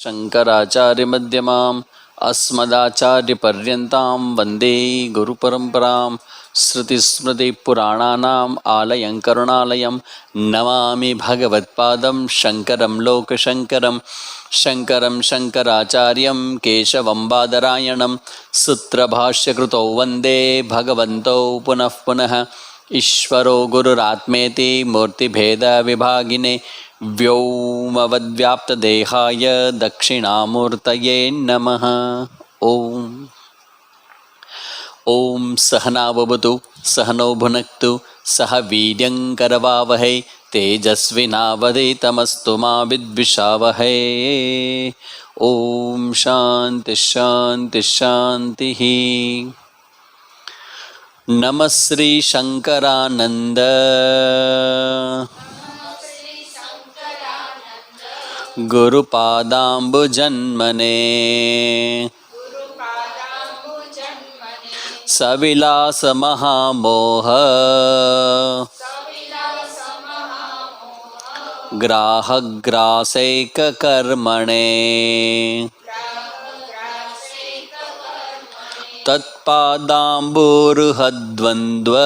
शंकराचार्यमध्यमाम् अस्मदाचार्यपर्यन्तां वन्दे गुरुपरम्परां श्रुतिस्मृतिपुराणानाम् आलयं करुणालयं नमामि भगवत्पादं शङ्करं लोकशङ्करं शङ्करं शङ्कराचार्यं केशवं बादरायणं सूत्रभाष्यकृतौ वन्दे भगवन्तौ पुनः पुनः ईश्वरो गुरुरात्मेति मूर्तिभेदविभागिने व्योमवद्व्याप्तदेहाय दक्षिणामूर्तये नमः। ओम ओम सहना भवतु सहनौ भुनक्तु सह वीर्यङ्करवावहै तेजस्विनावधीतमस्तु मा विद्विषावहै। ओम शांति शांति शांति। नमः श्री शंकरानंद गुरुपादाम्बुजन्मने सविलास महामोह ग्राहग्रासैक कर्मणे तत्पादाम्बुरुहद्वन्द्व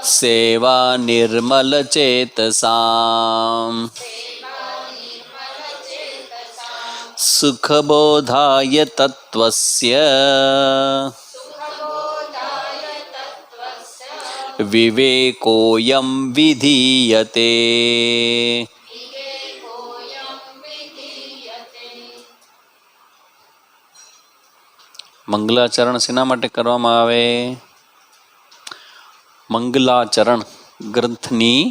सेवा निर्मल चेतसाम् सुखबोधाय तत्त्वस्य विवेकोऽयं विधीयते। મંગલાચરણ શેના માટે કરવામાં આવે? મંગલાચરણ ગ્રંથની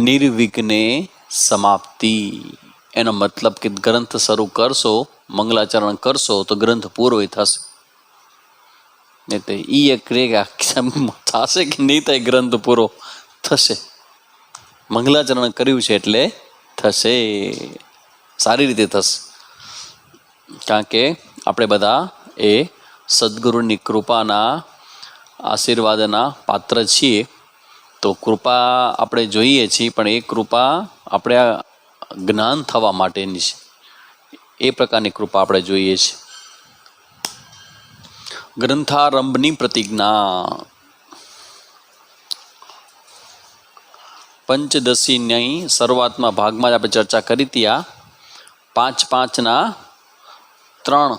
નિર્વિઘ્ને સમાપ્તિ એનો મતલબ કે ગ્રંથ શરૂ કરશો, મંગલાચરણ કરશો તો ગ્રંથ પૂરો થશે. નહીં તો એ એક થશે કે નહીં થાય, ગ્રંથ પૂરો થશે. મંગલાચરણ કર્યું છે એટલે થશે, સારી રીતે થશે. કારણ કે આપણે બધા એ સદગુરુની કૃપાના આશીર્વાદના પાત્ર છીએ. તો કૃપા આપણે જોઈએ છીએ, પણ એ કૃપા આપણે જ્ઞાન થવા માટેની છે. એ પ્રકારની કૃપા આપણે જોઈએ છીએ. ગ્રંથારંભની પ્રતિજ્ઞા. પંચદશીની શરૂઆતમાં ભાગમાં જ આપણે ચર્ચા કરી હતી. આ 5-5ના 3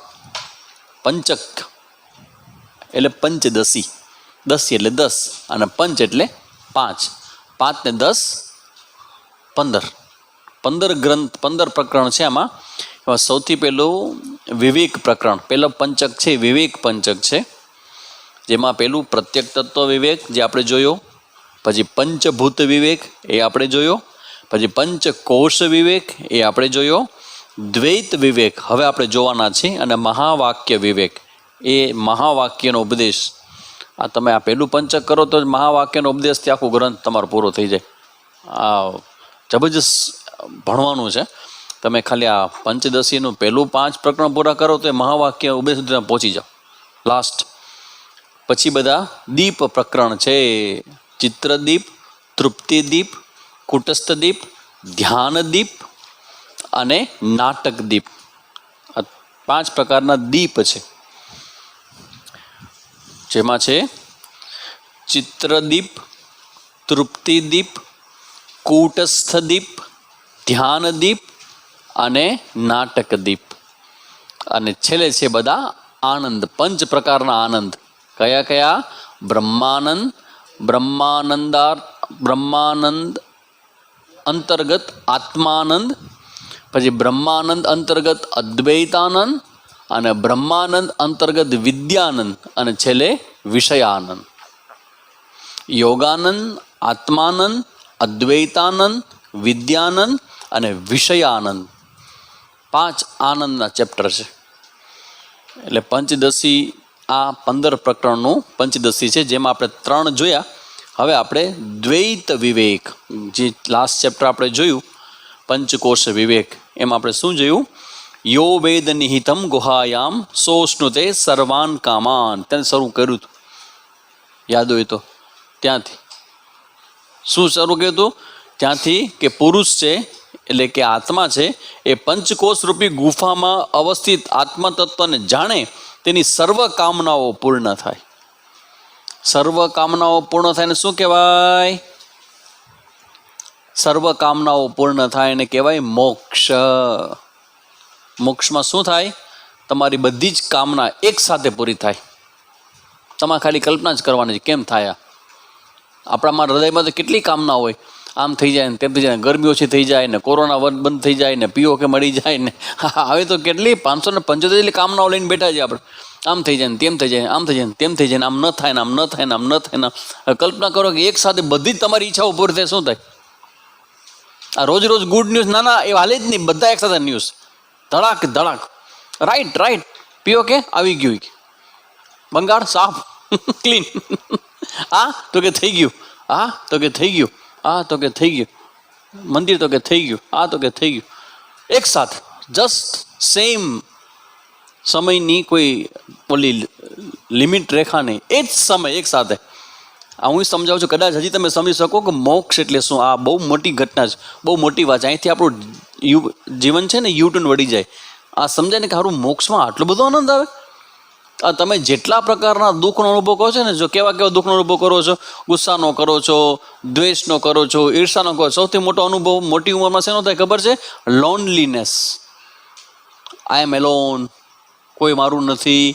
પંચક એટલે પંચદશી. દશી એટલે 10 અને પંચ એટલે 5. 5 ને 10 15 ગ્રંથ, 15 પ્રકરણ છે. આમાં સૌથી પહેલું વિવેક પ્રકરણ, પહેલો પંચક છે વિવેક પંચક છે, જેમાં પહેલું પ્રત્યક તત્વ વિવેક જે આપણે જોયો, પછી પંચભૂત વિવેક એ આપણે જોયો, પછી પંચકોશ વિવેક એ આપણે જોયો, દ્વૈત વિવેક હવે આપણે જોવાના છે, અને મહાવાક્ય વિવેક એ મહાવાક્યનો ઉપદેશ. આ તમે આ પહેલું પંચક કરો તો મહાવાક્યનો ઉપદેશથી આખું ગ્રંથ તમારો પૂરો થઈ જાય. આ જબરજસ્ત ભણવાનું છે. તમે ખાલી આ પંચદશીનું પહેલું 5 પ્રકરણ પૂરા કરો તો એ મહાવાક્ય ઉપદેશ સુધી તમે પહોંચી જાઓ લાસ્ટ. પછી બધા દીપ પ્રકરણ છે. ચિત્રદીપ, તૃપ્તિદીપ, કુટસ્થદીપ, ધ્યાનદીપ અને નાટકદીપ. આ 5 પ્રકારના દીપ છે, જેમાં છે ચિત્રદીપ, તૃપ્તિદીપ, કૂટસ્થદીપ, ધ્યાનદીપ અને નાટકદીપ. અને છેલ્લે છે બધા આનંદ, 5 પ્રકારના આનંદ. કયા કયા? બ્રહ્માનંદ, બ્રહ્માનંદ અંતર્ગત આત્માનંદ, પછી બ્રહ્માનંદ અંતર્ગત અદ્વૈતાનંદ, અને બ્રહ્માનંદ અંતર્ગત વિદ્યાનંદ, અને છેલ્લે વિષયાનંદ. યોગાનંદ, આત્માનંદ, અદ્વૈતાનંદ, વિદ્યાનંદ અને વિષયાનંદ. 5 આનંદના ચેપ્ટર છે. એટલે પંચદશી આ 15 પ્રકરણનું પંચદશી છે, જેમાં આપણે 3 જોયા. હવે આપણે દ્વૈત વિવેક, જે લાસ્ટ ચેપ્ટર આપણે જોયું પંચકોશ વિવેક, એમાં આપણે શું જોયું? યો વેદ નિહિતમ ગુહાયામ સોષ્ણુતે સર્વાન કામાન. તેને શરૂ કર્યું હતું, યાદ હોય તો ત્યાંથી. શું શરૂ કર્યું હતું? ત્યાંથી કે પુરુષ છે એટલે કે આત્મા છે એ પંચકોશ રૂપી ગુફામાં અવસ્થિત આત્મતત્વને જાણે તેની સર્વ કામનાઓ પૂર્ણ થાય. સર્વ કામનાઓ પૂર્ણ થાય ને શું કહેવાય? સર્વ કામનાઓ પૂર્ણ થાય એને કહેવાય મોક્ષ. મોક્ષમાં શું થાય? તમારી બધી જ કામના એક સાથે પૂરી થાય. તમારે ખાલી કલ્પના જ કરવાની છે કેમ થાય. આપણામાં હૃદયમાં તો કેટલી કામના હોય, આમ થઈ જાય ને તેમ થઈ જાય, ગરમી ઓછી થઈ જાય ને, કોરોના બંધ થઈ જાય ને, પીઓ કે મળી જાય ને, હવે તો કેટલી 575 જેટલી કામનાઓ લઈને બેઠા છે આપણે. આમ થઈ જાય ને તેમ થઈ જાય, આમ થઈ જાય ને તેમ થઈ જાય ને, આમ ન થાય ને આમ ન થાય ને આમ ન થાય ને. કલ્પના કરો કે એક સાથે બધી જ તમારી ઈચ્છાઓ પૂરી થાય, શું થાય? આ રોજ રોજ ગુડ ન્યૂઝ ના એ હાલે જ નહીં, બધા એક સાથે ન્યૂઝ ધડાક ધડાક. રાઈટ રાઈટ, પીઓ કે આવી ગયું, બંગાળ સાફ ક્લીન, હા તો કે થઈ ગયું, હા તો કે થઈ ગયું, હા તો કે થઈ ગયું, મંદિર તો કે થઈ ગયું, હા તો કે થઈ ગયું. એક સાથે જસ્ટ સેમ સમયની કોઈ ઓલી લિમિટ રેખા નહીં, એ જ સમય એક સાથે. આ હું સમજાવું છું, કદાચ હજી તમે સમજી શકો કે મોક્ષ એટલે શું. આ બહુ મોટી ઘટના છે, બહુ મોટી વાત છે. અહીંથી આપણું જીવન છે ને યુટર્ન વળી જાય. આ સમજાય ને કે સારું મોક્ષમાં આટલો બધો આનંદ આવે. આ તમે જેટલા પ્રકારના દુઃખનો અનુભવ કરો છો ને, જો કેવા કેવા દુઃખનો અનુભવ કરો છો, ગુસ્સાનો કરો છો, દ્વેષનો કરો છો, ઈર્ષાનો કરો, સૌથી મોટો અનુભવ મોટી ઉંમરમાં શેનો થાય ખબર છે? લોનલીનેસ. આઈ એમ એલોન, કોઈ મારું નથી,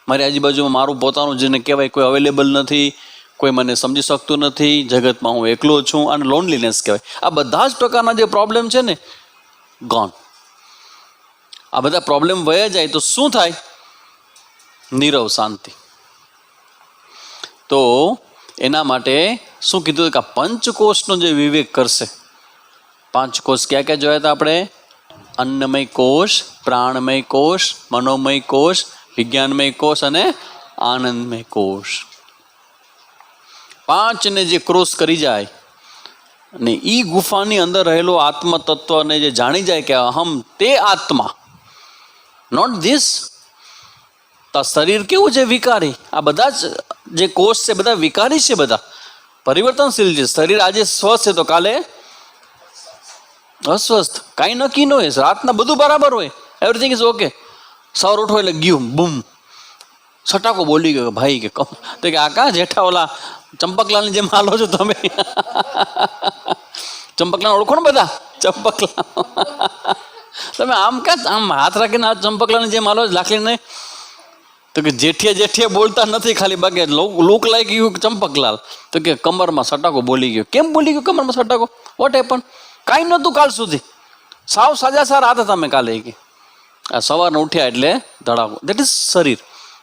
મારી આજુબાજુમાં મારું પોતાનું જેને કહેવાય કોઈ અવેલેબલ નથી, કોઈ મને સમજી શકતું નથી, જગતમાં હું એકલો છું, અને લોનલીનેસ કહેવાય. આ બધા જ પ્રકારના જે પ્રોબ્લેમ છે ને, ગોન. આ બધા પ્રોબ્લેમ વયા જાય તો શું થાય? નીરવ શાંતિ. તો એના માટે શું કીધું કે પંચકોશનો જે વિવેક કરશે. પાંચ કોષ ક્યાં ક્યાં જોયા હતા આપણે? અન્નમય કોષ, પ્રાણમય કોષ, મનોમય કોષ, વિજ્ઞાનમય કોષ અને આનંદમય કોષ. પાંચને જે ક્રોસ કરી જાય ને એ ગુફાની અંદર રહેલો આત્મતત્વને જે જાણી જાય કે અહમ તે આત્મા, નોટ ધીસ. તો શરીર કેવું છે? વિકારી. આ બધા જ જે કોષ છે બધા વિકારી છે, બધા પરિવર્તનશીલ છે. શરીર આજે સ્વસ્થ છે તો કાલે અસ્વસ્થ. કાંઈ નક્કી ન હોય. રાતના બધું બરાબર હોય, એવરીથિંગ ઇઝ ઓકે. સવાર ઉઠો એટલે ગયું બૂમ, સટાકો બોલી ગયો ભાઈ કે કમ. તો કે આ કા જેઠા ઓલા ચંપકલાલની જેમ હાલો છો તમે? ચંપકલાલ ઓળખો ને બધા? ચંપકલાલ તમે આમ કા આમ હાથ રાખીને આ ચંપકલાલની જેમ હાલો લાખીને? તો કે જેઠિયા બોલતા નથી, ખાલી બાકી લુક લાઈક યુ ચંપકલાલ. તો કે કમરમાં સટાકો બોલી ગયો. કેમ બોલી ગયો કમરમાં સટાકો? What happen? કાંઈ નહોતું કાલ સુધી, સાવ સાજા સારા હતા તમે કાલે. કે આ સવારના ઉઠ્યા એટલે ધડાકો. દેટ ઇઝ શરીર.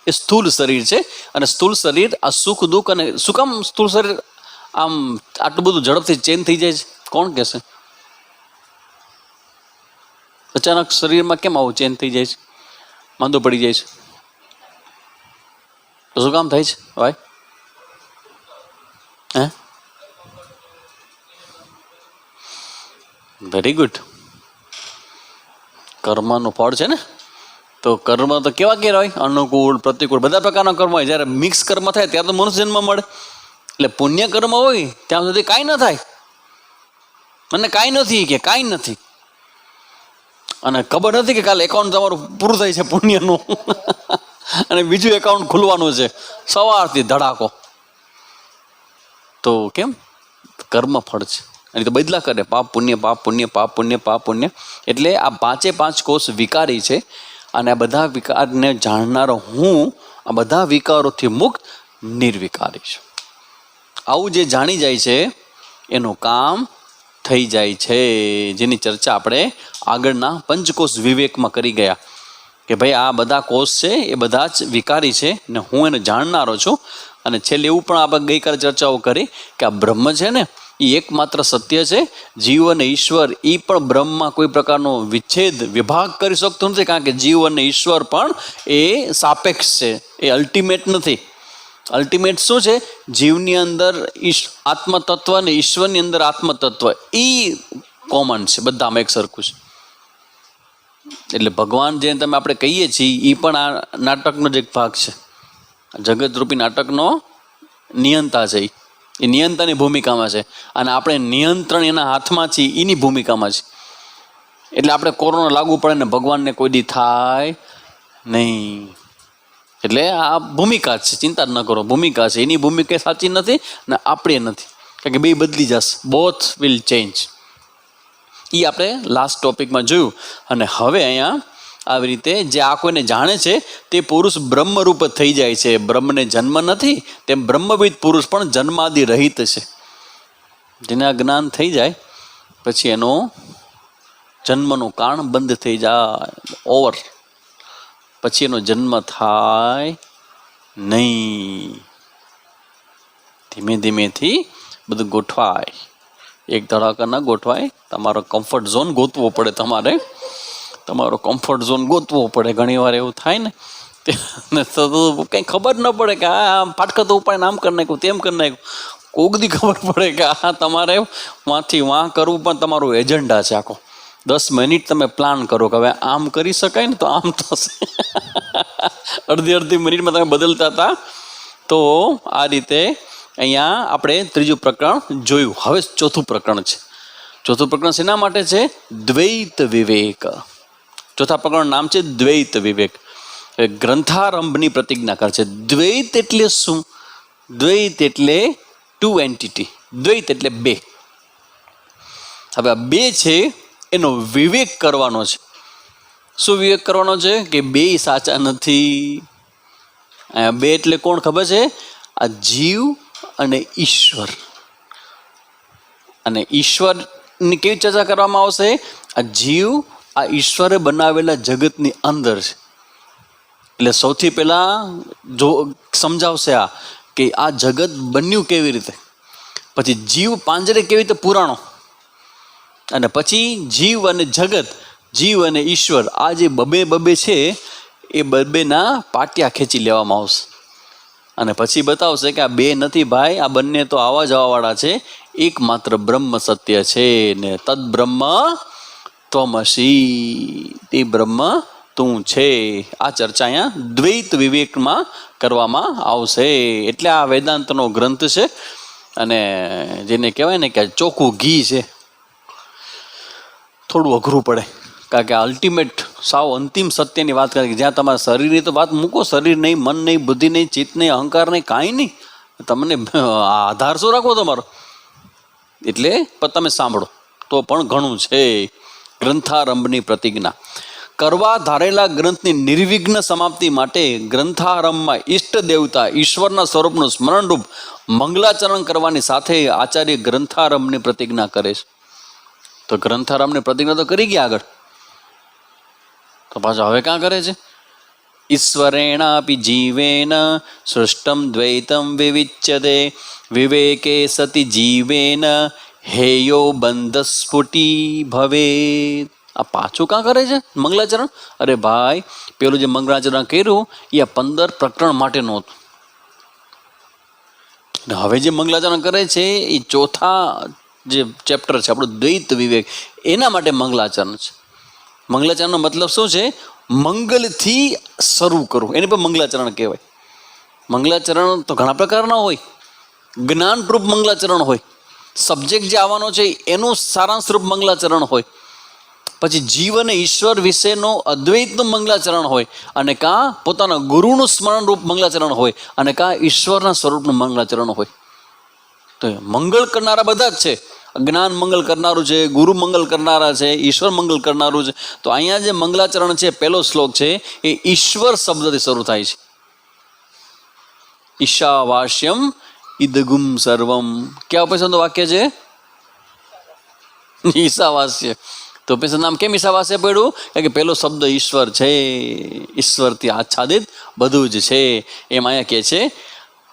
એ સ્થૂલ શરીર છે. અને સ્થૂલ શરીર આ સુખ દુઃખ, અને શું કામ સ્થૂળ શરીર આમ આટલું બધું ઝડપથી ચેન્જ થઈ જાય છે? કોણ કહેશે? અચાનક શરીરમાં કેમ આવું ચેન્જ થઈ જાય છે? માંદો પડી જાય છે તો શું કામ થાય છે ભાઈ? હે? Very good. કર્મનું ફળ છે ને. તો કર્મ તો કેવા કેવા હોય? અનુકૂળ, પ્રતિકૂળ, બધા પ્રકારના કર્મ હોય. જ્યારે મિક્સ કર્મ થાય ત્યારે તો મનુષ્ય જન્મ મળે. એટલે પુણ્ય કર્મ હોય ત્યાં સુધી કાંઈ ન થાય. મને કાંઈ નથી કે કાંઈ નથી, અને ખબર નથી કે કાલે એકાઉન્ટ તમારું પૂરું થાય છે પુણ્યનું અને બીજું એકાઉન્ટ ખુલવાનું છે સવારથી ધડાકો. તો કેમ? કર્મ ફળ છે. અને તો બદલા કરે, પાપ પુણ્ય, પાપ પુણ્ય, પાપ પુણ્ય, પાપ પુણ્ય. એટલે આ પાંચે પાંચ કોષ વિકારી છે. અને આ બધા વિકારને જાણનારો હું આ બધા વિકારોથી મુક્ત નિર્વિકારી છું. આવું જે જાણી જાય છે એનું કામ થઈ જાય છે, જેની ચર્ચા આપણે આગળના પંચકોષ વિવેકમાં કરી ગયા કે ભાઈ આ બધા કોષ છે એ બધા જ વિકારી છે ને હું એને જાણનારો છું. અને છેલ્લે એવું પણ આપણે ગઈકાલે ચર્ચાઓ કરી કે આ બ્રહ્મ છે ને એ એકમાત્ર સત્ય છે. જીવ અને ઈશ્વર એ પણ બ્રહ્મમાં કોઈ પ્રકારનો વિચ્છેદ વિભાગ કરી શકતો નથી, કારણ કે જીવ અને ઈશ્વર પણ એ સાપેક્ષ છે, એ અલ્ટિમેટ નથી. અલ્ટિમેટ શું છે? જીવની અંદર આત્મતત્વ અને ઈશ્વરની અંદર આત્મતત્વ એ કોમન છે, બધામાં એક સરખું છે. એટલે ભગવાન જે તમે આપણે કહીએ છીએ એ પણ આ નાટકનો જ એક ભાગ છે. જગતરૂપી નાટકનો નિયંતા છે. એ નિયંતાની ભૂમિકામાં છે, અને આપણે નિયંત્રણ એના હાથમાં છીએ એની ભૂમિકામાં છે. એટલે આપણે કોરોના લાગુ પડે ને ભગવાનને કોઈ દી થાય નહીં. એટલે આ ભૂમિકા છે, ચિંતા જ ન કરો, ભૂમિકા છે. એની ભૂમિકા સાચી નથી ને આપણી નથી, કારણ કે બે બદલી જશે. Both will change. એ આપણે લાસ્ટ ટોપિકમાં જોયું. અને હવે અહીંયા આવી રીતે જે આ કોઈને જાણે છે તે પુરુષ બ્રહ્મરૂપ થઈ જાય છે. બ્રહ્મને જન્મ નથી, તેમ બ્રહ્મવિદ પુરુષ પણ જન્માદિ રહિત છે. જેને આ જ્ઞાન થઈ જાય પછી એનો જન્મનું કારણ બંધ થઈ જાય, ઓવર. પછી એનો જન્મ થાય નહીં. ધીમે ધીમેથી બધું ગોઠવાય. એક ધડાકા ના ગોઠવાય. તમારો કમ્ફર્ટ ઝોન ગોતવો પડે. તમારો કમ્ફર્ટ ઝોન ગોતવો પડે. ઘણી વાર એવું થાય ને કંઈ ખબર ન પડે કે આ ફાટકા તો ઉપાય આમ કરી નાખ્યું, તેમ કરી નાખ્યું. કોકદી ખબર પડે કે આ તમારે વાંથી વાં કરવું પણ તમારું એજન્ડા છે આખો. 10 મિનિટ તમે પ્લાન કરો કે હવે આમ કરી શકાય ને તો આમ થશે. અડધી મિનિટમાં તમે બદલતા હતા. તો આ રીતે અહીંયા આપણે ત્રીજું પ્રકરણ જોયું. હવે ચોથું પ્રકરણ છે. ચોથું પ્રકરણ શેના માટે છે? દ્વૈત વિવેક. ચોથા પ્રકરણ નામ છે દ્વૈત વિવેક. ગ્રંથારંભની પ્રતિજ્ઞા કરે છે. દ્વૈત એટલે શું? દ્વૈત એટલે 2 એન્ટિટી. દ્વૈત એટલે 2. હવે આ 2 છે એનો વિવેક કરવાનો છે. શું વિવેક કરવાનો છે? કે 2 સાચા નથી. 2 એટલે કોણ ખબર છે? આ જીવ અને ઈશ્વર. અને ઈશ્વરની કેવી ચર્ચા કરવામાં આવશે? આ જીવ આ ઈશ્વરે બનાવેલા જગતની અંદર છે. એટલે સૌથી પહેલા જો સમજાવશે આ કે આ જગત બન્યું કેવી રીતે, પછી જીવ પાંજરે કેવી રીતે પુરાણો, અને પછી જીવ અને જગત, જીવ અને ઈશ્વર, આ જે બબે છે એ બબેના પાટિયા ખેંચી લેવામાં આવશે. અને પછી બતાવશે કે આ 2 નથી ભાઈ, આ બંને તો આવા જવાવાળા છે. એકમાત્ર બ્રહ્મ સત્ય છે ને તદ બ્રહ્મ ત્વમસી, તે બ્રહ્મ તું છે. આ ચર્ચા અહીંયા દ્વૈત વિવેકમાં કરવામાં આવશે. એટલે આ વેદાંતનો ગ્રંથ છે, અને જેને કહેવાય ને કે ચોખ્ખું ઘી છે. થોડું અઘરું પડે, કારણ કે અલ્ટિમેટ સાવ અંતિમ સત્યની વાત કરે, જ્યાં તમારા શરીરની તો વાત મૂકો. શરીર નહીં, મન નહીં, બુદ્ધિ નહીં, ચિત્ત નહીં, અહંકાર નહીં, કાંઈ નહીં. તમને આધાર શું રાખવો તમારો? એટલે પણ તમે સાંભળો તો પણ ઘણું છે. ગ્રંથારંભની પ્રતિજ્ઞા. કરવા ધારેલા ગ્રંથની નિર્વિઘ્ન સમાપ્તિ માટે ગ્રંથારંભમાં ઈષ્ટ દેવતા ઈશ્વરના સ્વરૂપનું સ્મરણરૂપ મંગલાચરણ કરવાની સાથે આચાર્ય ગ્રંથારંભની પ્રતિજ્ઞા કરે છે. તો ગ્રંથારંભની પ્રતિજ્ઞા તો કરી ગયા આગળ, તો પાછા હવે ક્યાં કરે છે? ઈશ્વરેણાપી જીવેન સૃષ્ટમ દ્વૈતમ વિવિચ્યતે વિવેકે સતિ જીવેન હેયો બંધ સ્ફુટી ભવેત. આ પાછું ક્યાં કરે છે મંગલાચરણ? અરે ભાઈ, પેલું જે મંગલાચરણ કર્યું એ 15 પ્રકરણ માટેનું હતું. હવે જે મંગલાચરણ કરે છે એ ચોથા જે ચેપ્ટર છે આપણું દ્વૈત વિવેક, એના માટે મંગલાચરણ છે. મંગલાચરણનો મતલબ શું છે? મંગલથી શરૂ કરવું, એને પણ મંગલાચરણ કહેવાય. મંગલાચરણ તો ઘણા પ્રકારના હોય. જ્ઞાનરૂપ મંગલાચરણ હોય, સબ્જેક્ટ જે આવવાનો છે એનું સારાંશરૂપ મંગલાચરણ હોય, પછી જીવ અને ઈશ્વર વિશેનો અદ્વૈતનું મંગલાચરણ હોય, અને કાં પોતાના ગુરુનું સ્મરણરૂપ મંગલાચરણ હોય, અને કાં ઈશ્વરના સ્વરૂપનું મંગલાચરણ હોય. તો મંગળ કરનારા બધા જ છે. જ્ઞાન મંગલ કરનારું છે, ગુરુ મંગલ કરનારા છે, ઈશ્વર મંગલ કરનારું છે. તો અહીંયા જે મંગલાચરણ છે, પહેલો શ્લોક છે એ ઈશ્વર શબ્દથી શરૂ થાય છે. ઈશાવાસ્યમ ઇદગુમ સર્વમ. ક્યાં પૈસાનું વાક્ય છે? ઈશાવાસ્ય. તો પછી નામ કેમ ઈશાવાસ્ય પડ્યું? કારણ કે પહેલો શબ્દ ઈશ્વર છે. ઈશ્વરથી આચ્છાદિત બધું જ છે. એમ અહીંયા કહે છે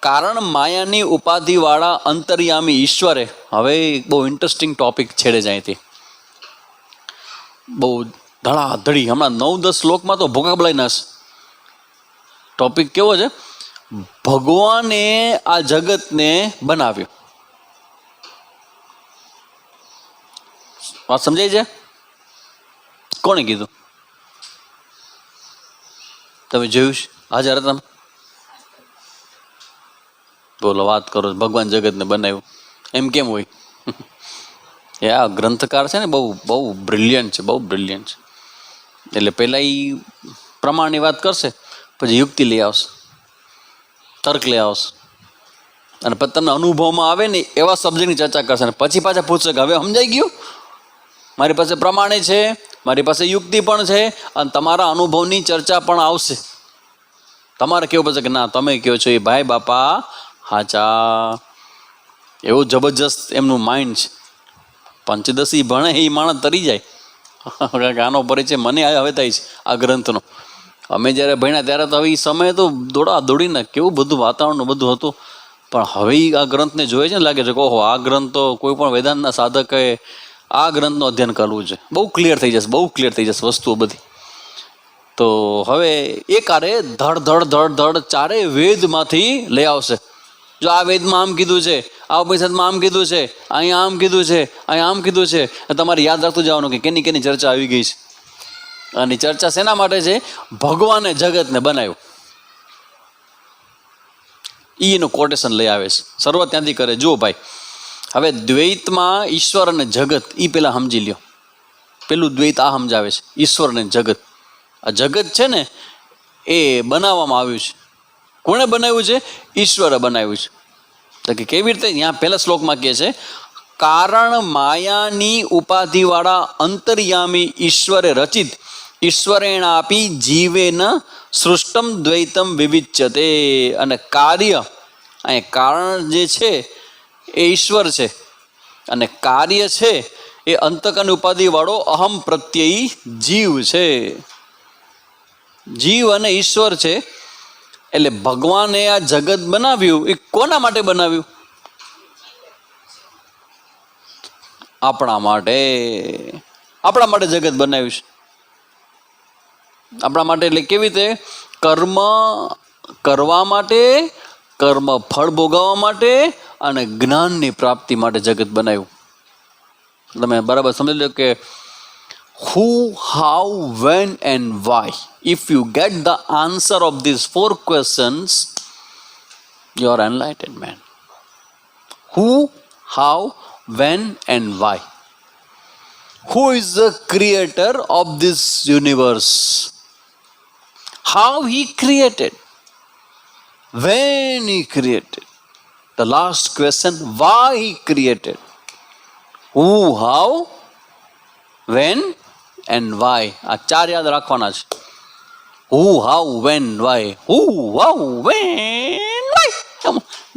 કારણ માયાની ઉપાધિવાળા અંતર્યામી ઈશ્વરે. હવે બહુ ઇન્ટરેસ્ટિંગ ટોપિક છેડે જાય તે, બહુ ધડાધડી. હમણાં 9-10 શ્લોકમાં તો ભૂકા બોલાઈ નાશ. ટોપિક કેવો છે? ભગવાને આ જગતને બનાવ્યું. વાત સમજાય છે? કોણે કીધું? તમે જોયું છે? હાજર હતા? બોલો વાત કરો, ભગવાન જગતને બનાવ્યું એમ કેમ હોય? એ આ ગ્રંથકાર છે ને બહુ બહુ બ્રિલિયન્ટ છે, બહુ બ્રિલિયન્ટ છે. એટલે પહેલાં એ પ્રમાણની વાત કરશે, પછી યુક્તિ લઈ આવશે, તર્ક લઈ આવશે, અને પછી તમને અનુભવમાં આવે ને એવા સબ્જેક્ટની ચર્ચા કરશે, અને પછી પાછા પૂછશે કે હવે સમજાઈ ગયું, મારી પાસે પ્રમાણે છે, મારી પાસે યુક્તિ પણ છે, અને તમારા અનુભવની ચર્ચા પણ આવશે. તમારે કેવું પડશે કે ના તમે કહો છો એ ભાઈ બાપા હાચા. એવું જબરજસ્ત એમનું માઇન્ડ છે. પંચદશી ભણે એ માણસ તરી જાય. આનો પરિચય મને હવે થાય છે આ ગ્રંથનો. અમે જ્યારે ભણ્યા ત્યારે તો હવે એ સમય તો દોડા દોડીને કેવું બધું વાતાવરણનું બધું હતું, પણ હવે આ ગ્રંથને જોઈએ છે ને લાગે છે કે ઓહો આ ગ્રંથ તો કોઈ પણ વેદાંતના સાધકે આ ગ્રંથનું અધ્યયન કરવું છે. બહુ ક્લિયર થઈ જશે, બહુ ક્લિયર થઈ જશે વસ્તુઓ બધી. તો હવે એકારે ધડ ધડ ધડ ધડ ચારે વેદમાંથી લઈ આવશે. જો આ વેદમાં આમ કીધું છે, આ ઉપનિષદમાં આમ કીધું છે, અહીંયા આમ કીધું છે, અહીંયા આમ કીધું છે. તમારે યાદ રાખતું જવાનું કે કેની કેની ચર્ચા આવી ગઈ છે. અને ચર્ચા શેના માટે છે? ભગવાને જગતને બનાવ્યું. એનું કોટેશન લઈ આવે છે, શરૂઆત ત્યાંથી કરે. જુઓ ભાઈ, હવે દ્વૈતમાં ઈશ્વર અને જગત એ પેલા સમજી લ્યો. પેલું દ્વૈત આ સમજાવે છે, ઈશ્વર અને જગત. આ જગત છે ને એ બનાવવામાં આવ્યું છે. કોણે બનાવ્યું છે? ઈશ્વરે બનાવ્યું છે. તો કે કેવી રીતે? ત્યાં પહેલા શ્લોકમાં કહે છે, કારણ માયાની ઉપાધિવાળા અંતર્યામી ઈશ્વરે રચિત ઈશ્વરેણાપી જીવેન સૃષ્ટમ દ્વૈતમ વિવિચ્યતે. અને કાર્ય, અહીં કારણ જે છે એ ઈશ્વર છે, અને કાર્ય છે એ અંતકર્ણ ઉપાધિવાળો અહમ પ્રત્યયી જીવ છે. જીવ અને ઈશ્વર છે. એટલે ભગવાને આ જગત બનાવ્યું એ કોના માટે બનાવ્યું? આપણા માટે. આપણા માટે જગત બનાવ્યું છે. આપણા માટે એટલે કેવી રીતે? કર્મ કરવા માટે, કર્મ ફળ ભોગવવા માટે, અને જ્ઞાનની પ્રાપ્તિ માટે જગત બનાવ્યું. તમે બરાબર સમજી લો કે who, how, when and why. If you get the answer of these 4 questions, you are enlightened man. Who, how, when and why. Who is the creator of this universe? How he created? When he created? The last question, why he created? Who, how, when and why. આ 4 યાદ રાખવાના છે. Who, how, when, why. Who, how, when, why.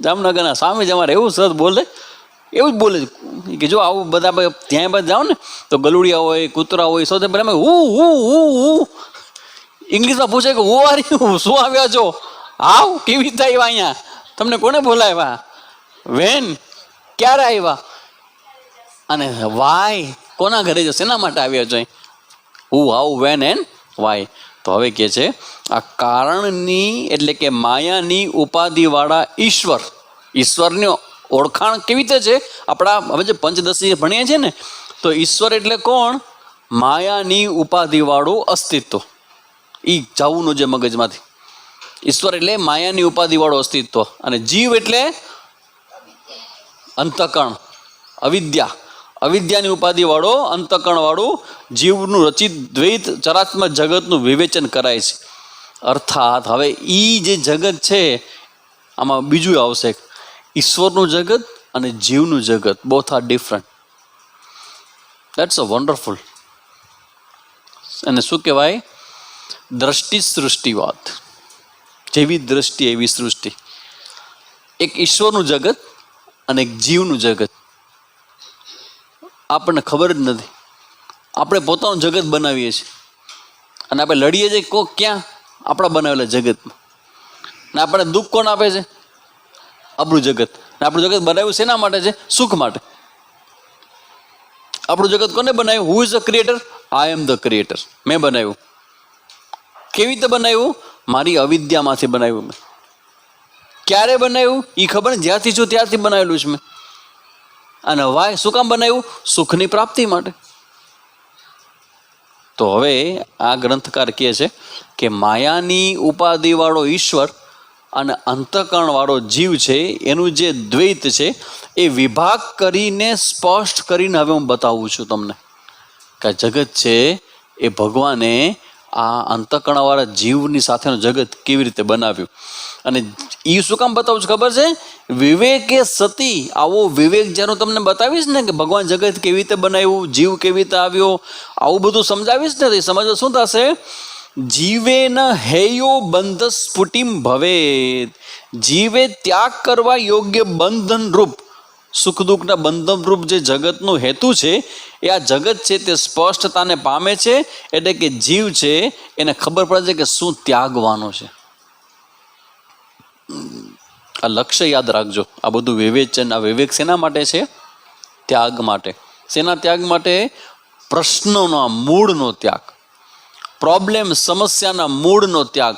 જામનગરના સ્વામી જ અમારે એવું સરસ બોલે, એવું જ બોલે કે જો આવું બધા ત્યાં બધા જાઓ ને તો ગલુડિયા હોય, કૂતરા હોય, સૌથી પહેલાં હું ઇંગ્લિશમાં પૂછે કે હું આર યુ, શું આવ્યા છો, આવ કેવી રીતે આવ્યા અહીંયા, તમને કોને બોલાવ્યા, વેન ક્યારે આવ્યા, અને વાય કોના ઘરે જશે, એના માટે આવ્યા છો. હુ, હાઉ, વેન એન્ડ વાય. તો હવે કે છે આ કારણની એટલે કે માયાની ઉપાધિવાળા ઈશ્વર. ઈશ્વરની ઓળખાણ કેવી રીતે છે? આપણા હવે જે પંચદશી ભણીએ છીએ ને, તો ઈશ્વર એટલે કોણ? માયાની ઉપાધિવાળું અસ્તિત્વ. એ જવું જે મગજમાંથી. ઈશ્વર એટલે માયાની ઉપાધિવાળું અસ્તિત્વ, અને જીવ એટલે અંતકણ, અવિદ્યા. અવિદ્યાની ઉપાધિવાળો અંતકણવાળું જીવનું રચિત દ્વૈત ચરાત્મક જગતનું વિવેચન કરાય છે. અર્થાત હવે એ જે જગત છે આમાં બીજું આવશે, ઈશ્વરનું જગત અને જીવનું જગત, both are different. That's a wonderful. અને શું કહેવાય? દ્રષ્ટિ સૃષ્ટિવાદ. જેવી દ્રષ્ટિ એવી સૃષ્ટિ. એક ઈશ્વરનું જગત અને એક જીવનું જગત. આપણને ખબર જ નથી. આપણે પોતાનું જગત બનાવીએ છીએ, અને આપણે લડીએ છીએ ક્યાં? આપણા બનાવેલા જગતમાં. ને આપણે દુઃખ કોણ આપે છે? આપણું જગત. ને આપણું જગત બનાવ્યું શેના માટે છે? સુખ માટે. આપણું જગત કોને બનાવ્યું? Who is the creator? I am the creator. મેં બનાવ્યું. કેવી રીતે બનાવ્યું? મારી અવિદ્યામાંથી બનાવ્યું મેં. ક્યારે બનાવ્યું? એ ખબર ને, જ્યારથી છું ત્યારથી બનાવેલું છે મેં. અને વાય શું કામ બનાવ્યું? સુખની પ્રાપ્તિ માટે. તો હવે આ ગ્રંથકાર કહે છે કે માયાની ઉપાધિવાળો ઈશ્વર અને અંતઃકરણવાળો જીવ છે એનું જે દ્વૈત છે એ વિભાગ કરીને સ્પષ્ટ કરીને હવે હું બતાવું છું તમને કે આ જગત છે એ ભગવાને આ અંતઃકરણવાળા જીવની સાથેનું જગત કેવી રીતે બનાવ્યું. અને એ શું કામ બતાવું છું ખબર છે? વિવેકે સતી, આવો વિવેક જ્યારે હું તમને બતાવીશ ને કે ભગવાન જગત કેવી રીતે બનાવ્યું, જીવ કેવી રીતે આવ્યો, આવું બધું સમજાવીશ ને તો સમજ શું થશે? જીવેન હેયો બંધ સ્ફુટિમ ભવેત, જીવે ત્યાગ કરવા યોગ્ય બંધન રૂપ સુખ દુઃખના બંધન રૂપ જે જગતનો હેતુ છે એ આ જગત છે તે સ્પષ્ટતાને પામે છે. એટલે કે જીવ છે એને ખબર પડે છે કે શું ત્યાગવાનું છે. આ લક્ષ્ય યાદ રાખજો. આ બધું વિવેચન, આ વિવેક શેના માટે છે? ત્યાગ માટે. શેના ત્યાગ માટે? પ્રશ્નોનો મૂળનો ત્યાગ, પ્રોબ્લેમ સમસ્યાના મૂળનો ત્યાગ.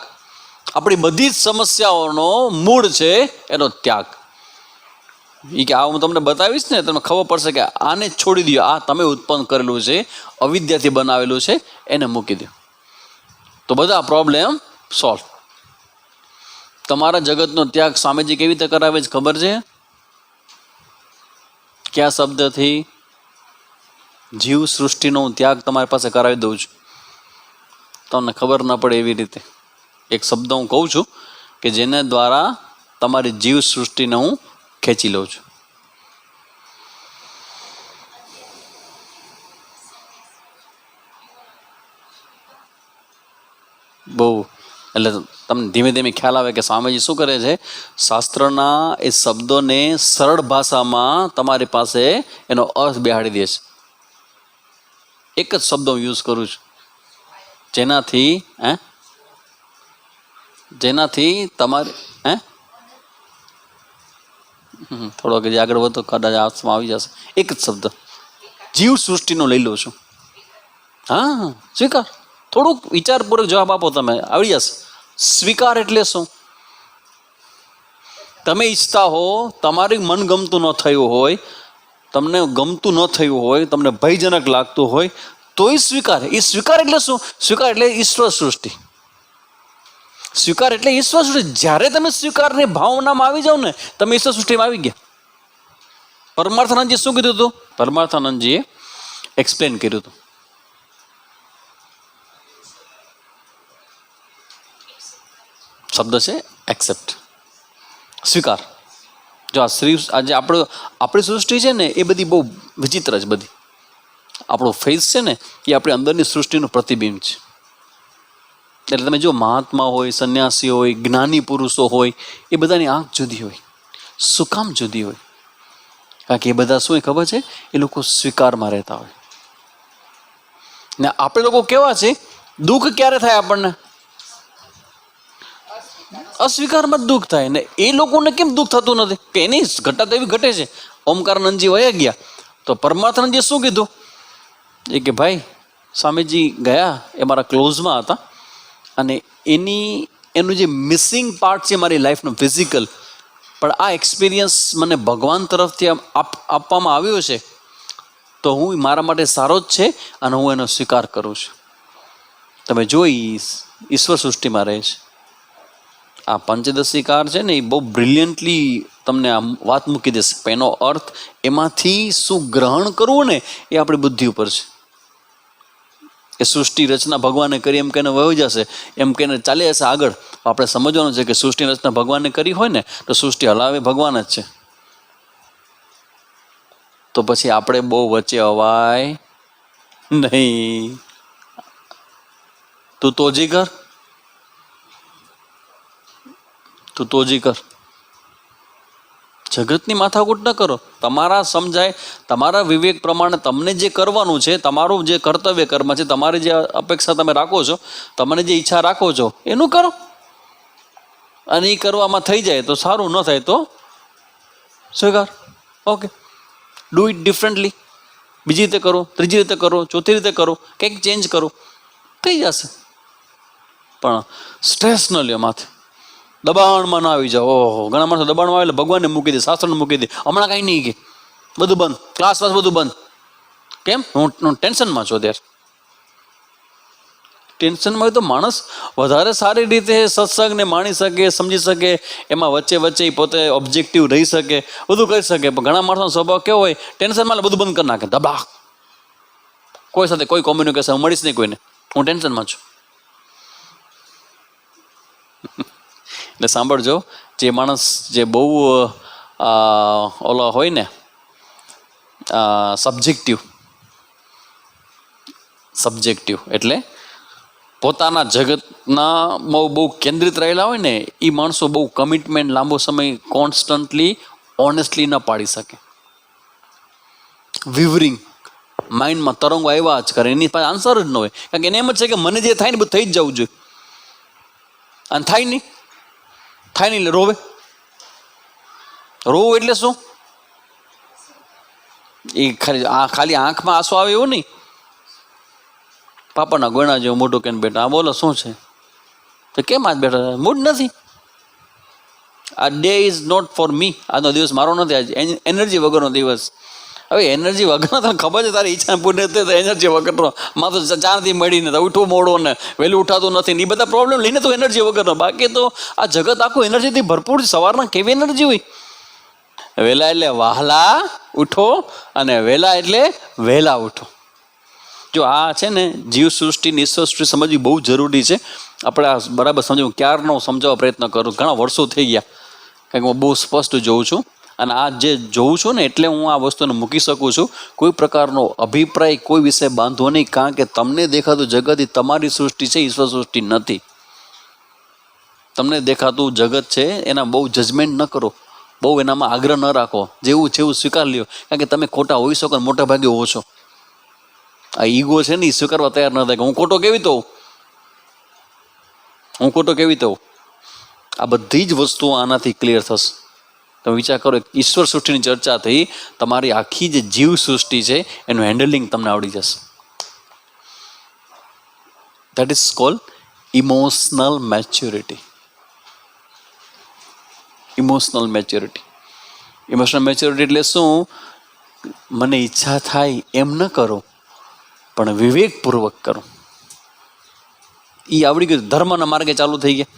આપણી બધી જ સમસ્યાઓનો મૂળ છે એનો ત્યાગ. એ કે આ હું તમને બતાવીશ ને તમને ખબર પડશે કે આને છોડી દો, આ તમે ઉત્પન્ન કરેલું છે, અવિદ્યાથી બનાવેલું છે, એને મૂકી દો તો બધા પ્રોબ્લેમ સોલ્વ. તમારા જગતનો ત્યાગ સ્વામીજી કેવી રીતે કરાવે છે ખબર છે? કયા શબ્દથી? જીવ સૃષ્ટિનો હું ત્યાગ તમારી પાસે કરાવી દઉં છું. તમને ખબર ના પડે એવી રીતે એક શબ્દ હું કહું છું કે જેને દ્વારા તમારી જીવ સૃષ્ટિને હું ખેંચી લઉં છું. બહુ એટલે તમને ધીમે ધીમે ખ્યાલ આવે કે સ્વામીજી શું કરે છે? શાસ્ત્રના એ શબ્દોને સરળ ભાષામાં તમારી પાસે એનો અર્થ બેહાડી દે છે. એક જ શબ્દ હું યુઝ કરું છું જેનાથી તમારે થોડોક જે આગળ વધો કદાચ હાથમાં આવી જશે. એક જ શબ્દ જીવ સૃષ્ટિનો લઈ લો છું. હા, સ્વીકાર. થોડુંક વિચારપૂર્વક જવાબ આપો, તમે આવી જશે. સ્વીકાર એટલે શું? તમે ઈચ્છતા હો, તમારી મન ગમતું ન થયું હોય, તમને ગમતું ન થયું હોય, તમને ભયજનક લાગતું હોય તોય સ્વીકાર. એ સ્વીકાર એટલે શું? સ્વીકાર એટલે ઈશ્વર સૃષ્ટિ. સ્વીકાર એટલે ઈશ્વર સૃષ્ટિ. જ્યારે તમે સ્વીકારની ભાવનામાં આવી જાઓ ને તમે ઈશ્વર સૃષ્ટિમાં આવી ગયા. પરમાર્થાનંદજી શું કીધું હતું? પરમાર્થાનંદજીએ એક્સપ્લેન કર્યું હતું. શબ્દ છે એક્સેપ્ટ, સ્વીકાર. જો આ આજે આપણી સૃષ્ટિ છે ને એ બધી બહુ વિચિત્ર છે. બધી આપણો ફેસ છે ને એ આપણી અંદરની સૃષ્ટિનું પ્રતિબિંબ છે. એટલે તમે જો મહાત્મા હોય, સંન્યાસી હોય, જ્ઞાની પુરુષો હોય, એ બધાની આંખ જુદી હોય. શું કામ જુદી હોય? કારણ કે એ બધા શું ખબર છે? એ લોકો સ્વીકારમાં રહેતા હોય. ને આપણે લોકો કેવા છે? દુઃખ ક્યારે થાય આપણને? અસ્વીકારમાં દુઃખ થાય. ને એ લોકોને કેમ દુઃખ થતું નથી? કે એની ઘટના તો એવી ઘટે છે. ઓમકારાનંદજી વયા ગયા તો પરમાર્થાનંદજીએ શું કીધું? એ કે ભાઈ સ્વામીજી ગયા, એ મારા ક્લોઝમાં હતા અને એનું જે મિસિંગ પાર્ટ છે મારી લાઈફનું ફિઝિકલ, પણ આ એક્સપિરિયન્સ મને ભગવાન તરફથી આપવામાં આવ્યો છે તો હું મારા માટે સારો જ છે અને હું એનો સ્વીકાર કરું છું. તમે જોઈ ઈશ્વર સૃષ્ટિમાં રહે છે. આ પંચદશી કાર છે ને એ બહુ બ્રિલિયન્ટલી તમને આ વાત મૂકી દેશે. એનો અર્થ એમાંથી શું ગ્રહણ કરવું ને એ આપણી બુદ્ધિ ઉપર છે. એ સૃષ્ટિ રચના ભગવાને કરી એમ કહીને વહી જશે, એમ કહીને ચાલી જશે આગળ. આપણે સમજવાનું છે કે સૃષ્ટિ રચના ભગવાને કરી હોય ને તો સૃષ્ટિ હલાવે ભગવાન જ છે. તો પછી આપણે બહુ વચ્ચે અવાય નહીં. તું તોજી કર, તું તોજી કર. જગતની માથાકૂટ ન કરો. તમારા સમજાય, તમારા વિવેક પ્રમાણે તમને જે કરવાનું છે, તમારું જે કર્તવ્ય કર્મ છે, તમારી જે અપેક્ષા તમે રાખો છો, તમને જે ઈચ્છા રાખો છો એનું કરો. અને એ કરવામાં થઈ જાય તો સારું, ન થાય તો સ્વીકાર. Okay, do it differently. બીજી રીતે કરો, ત્રીજી રીતે કરો, ચોથી રીતે કરો, કંઈક ચેન્જ કરો, થઈ જશે. પણ સ્ટ્રેસ ન લ્યો માથે. દબાણમાં ના આવી જાઓ. ઓહો, ઘણા માણસો દબાણમાં આવે એટલે ભગવાનને મૂકી દે, શાસ્ત્રને મૂકી દે. હમણાં કાંઈ નહીં કે બધું બંધ, ક્લાસ બધું બંધ. કેમ? હું ટેન્શનમાં છું ત્યારે. ટેન્શનમાં હોય તો માણસ વધારે સારી રીતે સત્સંગને માણી શકે, સમજી શકે, એમાં વચ્ચે વચ્ચે પોતે ઓબ્જેક્ટિવ રહી શકે, બધું કરી શકે. પણ ઘણા માણસનો સ્વભાવ કેવો હોય, ટેન્શનમાં બધું બંધ કરી નાખે, દબા, કોઈ સાથે કોઈ કોમ્યુનિકેશન મળીશ નહીં કોઈને, હું ટેન્શનમાં છું. એટલે સાંભળજો, જે માણસ જે બહુ ઓલા હોય ને સબ્જેક્ટિવ એટલે પોતાના જગતના બહુ કેન્દ્રિત રહેલા હોય ને, એ માણસો બહુ કમિટમેન્ટ લાંબો સમય કોન્સ્ટન્ટલી ઓનેસ્ટલી ન પાડી શકે. વિવરિંગ માઇન્ડમાં તરંગો આવ્યા જ કરે, એની પાસે આન્સર જ ન હોય. કારણ કે એને એમ જ છે કે મને જે થાય ને બધું થઈ જ જવું જોઈએ, અને થાય નહીં એટલે રોવે. રોવું એટલે શું? એ ખાલી આંખમાં આંસુ આવે એવું નહીં. પાપાના ગોણા જેવું મોટું કેને બેઠા, આ બોલો શું છે? તો કેમ આજ બેઠા? મૂડ નથી, આ day is not for me, આજનો દિવસ મારો નથી, આજ એનર્જી વગરનો દિવસ. હવે એનર્જી વગરનો તને ખબર છે, તારી ઈચ્છા પૂરી નથી, એનર્જી વગરનો માં તો ચારથી મળીને ઉઠવું મોડો ને વહેલું ઉઠાતું નથી ને, એ બધા પ્રોબ્લેમ લઈને તો એનર્જી વગરનો. બાકી તો આ જગત આખું એનર્જીથી ભરપૂર. સવારના કેવી એનર્જી હોય? વહેલા એટલે વહાલા ઉઠો, અને વહેલા એટલે વહેલા ઉઠો. જો આ છે ને જીવ સૃષ્ટિ, ઈશ્વર સૃષ્ટિ સમજવી બહુ જરૂરી છે. આપણે આ બરાબર સમજવું, ક્યારનો સમજાવવા પ્રયત્ન કરું, ઘણા વર્ષો થઈ ગયા, કારણ કે હું બહુ સ્પષ્ટ જોઉં છું. અને આ જે જોઉં છું ને એટલે હું આ વસ્તુને મૂકી શકું છું. કોઈ પ્રકારનો અભિપ્રાય કોઈ વિશે બાંધવો નહીં, કારણ કે તમને દેખાતું જગત એ તમારી સૃષ્ટિ છે, ઈશ્વર સૃષ્ટિ નથી. તમને દેખાતું જગત છે એના બહુ જજમેન્ટ ન કરો, બહુ એનામાં આગ્રહ ન રાખો, જેવું છે એવું સ્વીકાર લ્યો. કારણ કે તમે ખોટા હોઈ શકો, મોટા ભાગે હો છો. આ ઈગો છે ને એ સ્વીકારવા તૈયાર ન થાય કે હું ખોટો કેવી તો આ બધી જ વસ્તુઓ આનાથી ક્લિયર થશે. તમે વિચાર કરો, ઈશ્વર સૃષ્ટિની ચર્ચા થઈ, તમારી આખી જે જીવ સૃષ્ટિ છે એનું હેન્ડલિંગ તમને આવડી જશે. That is called emotional maturity. Emotional maturity એટલે શું? મને ઈચ્છા થાય એમ ન કરો, પણ વિવેકપૂર્વક કરો. એ આવડી ગયું. ધર્મના માર્ગે ચાલુ થઈ ગયા,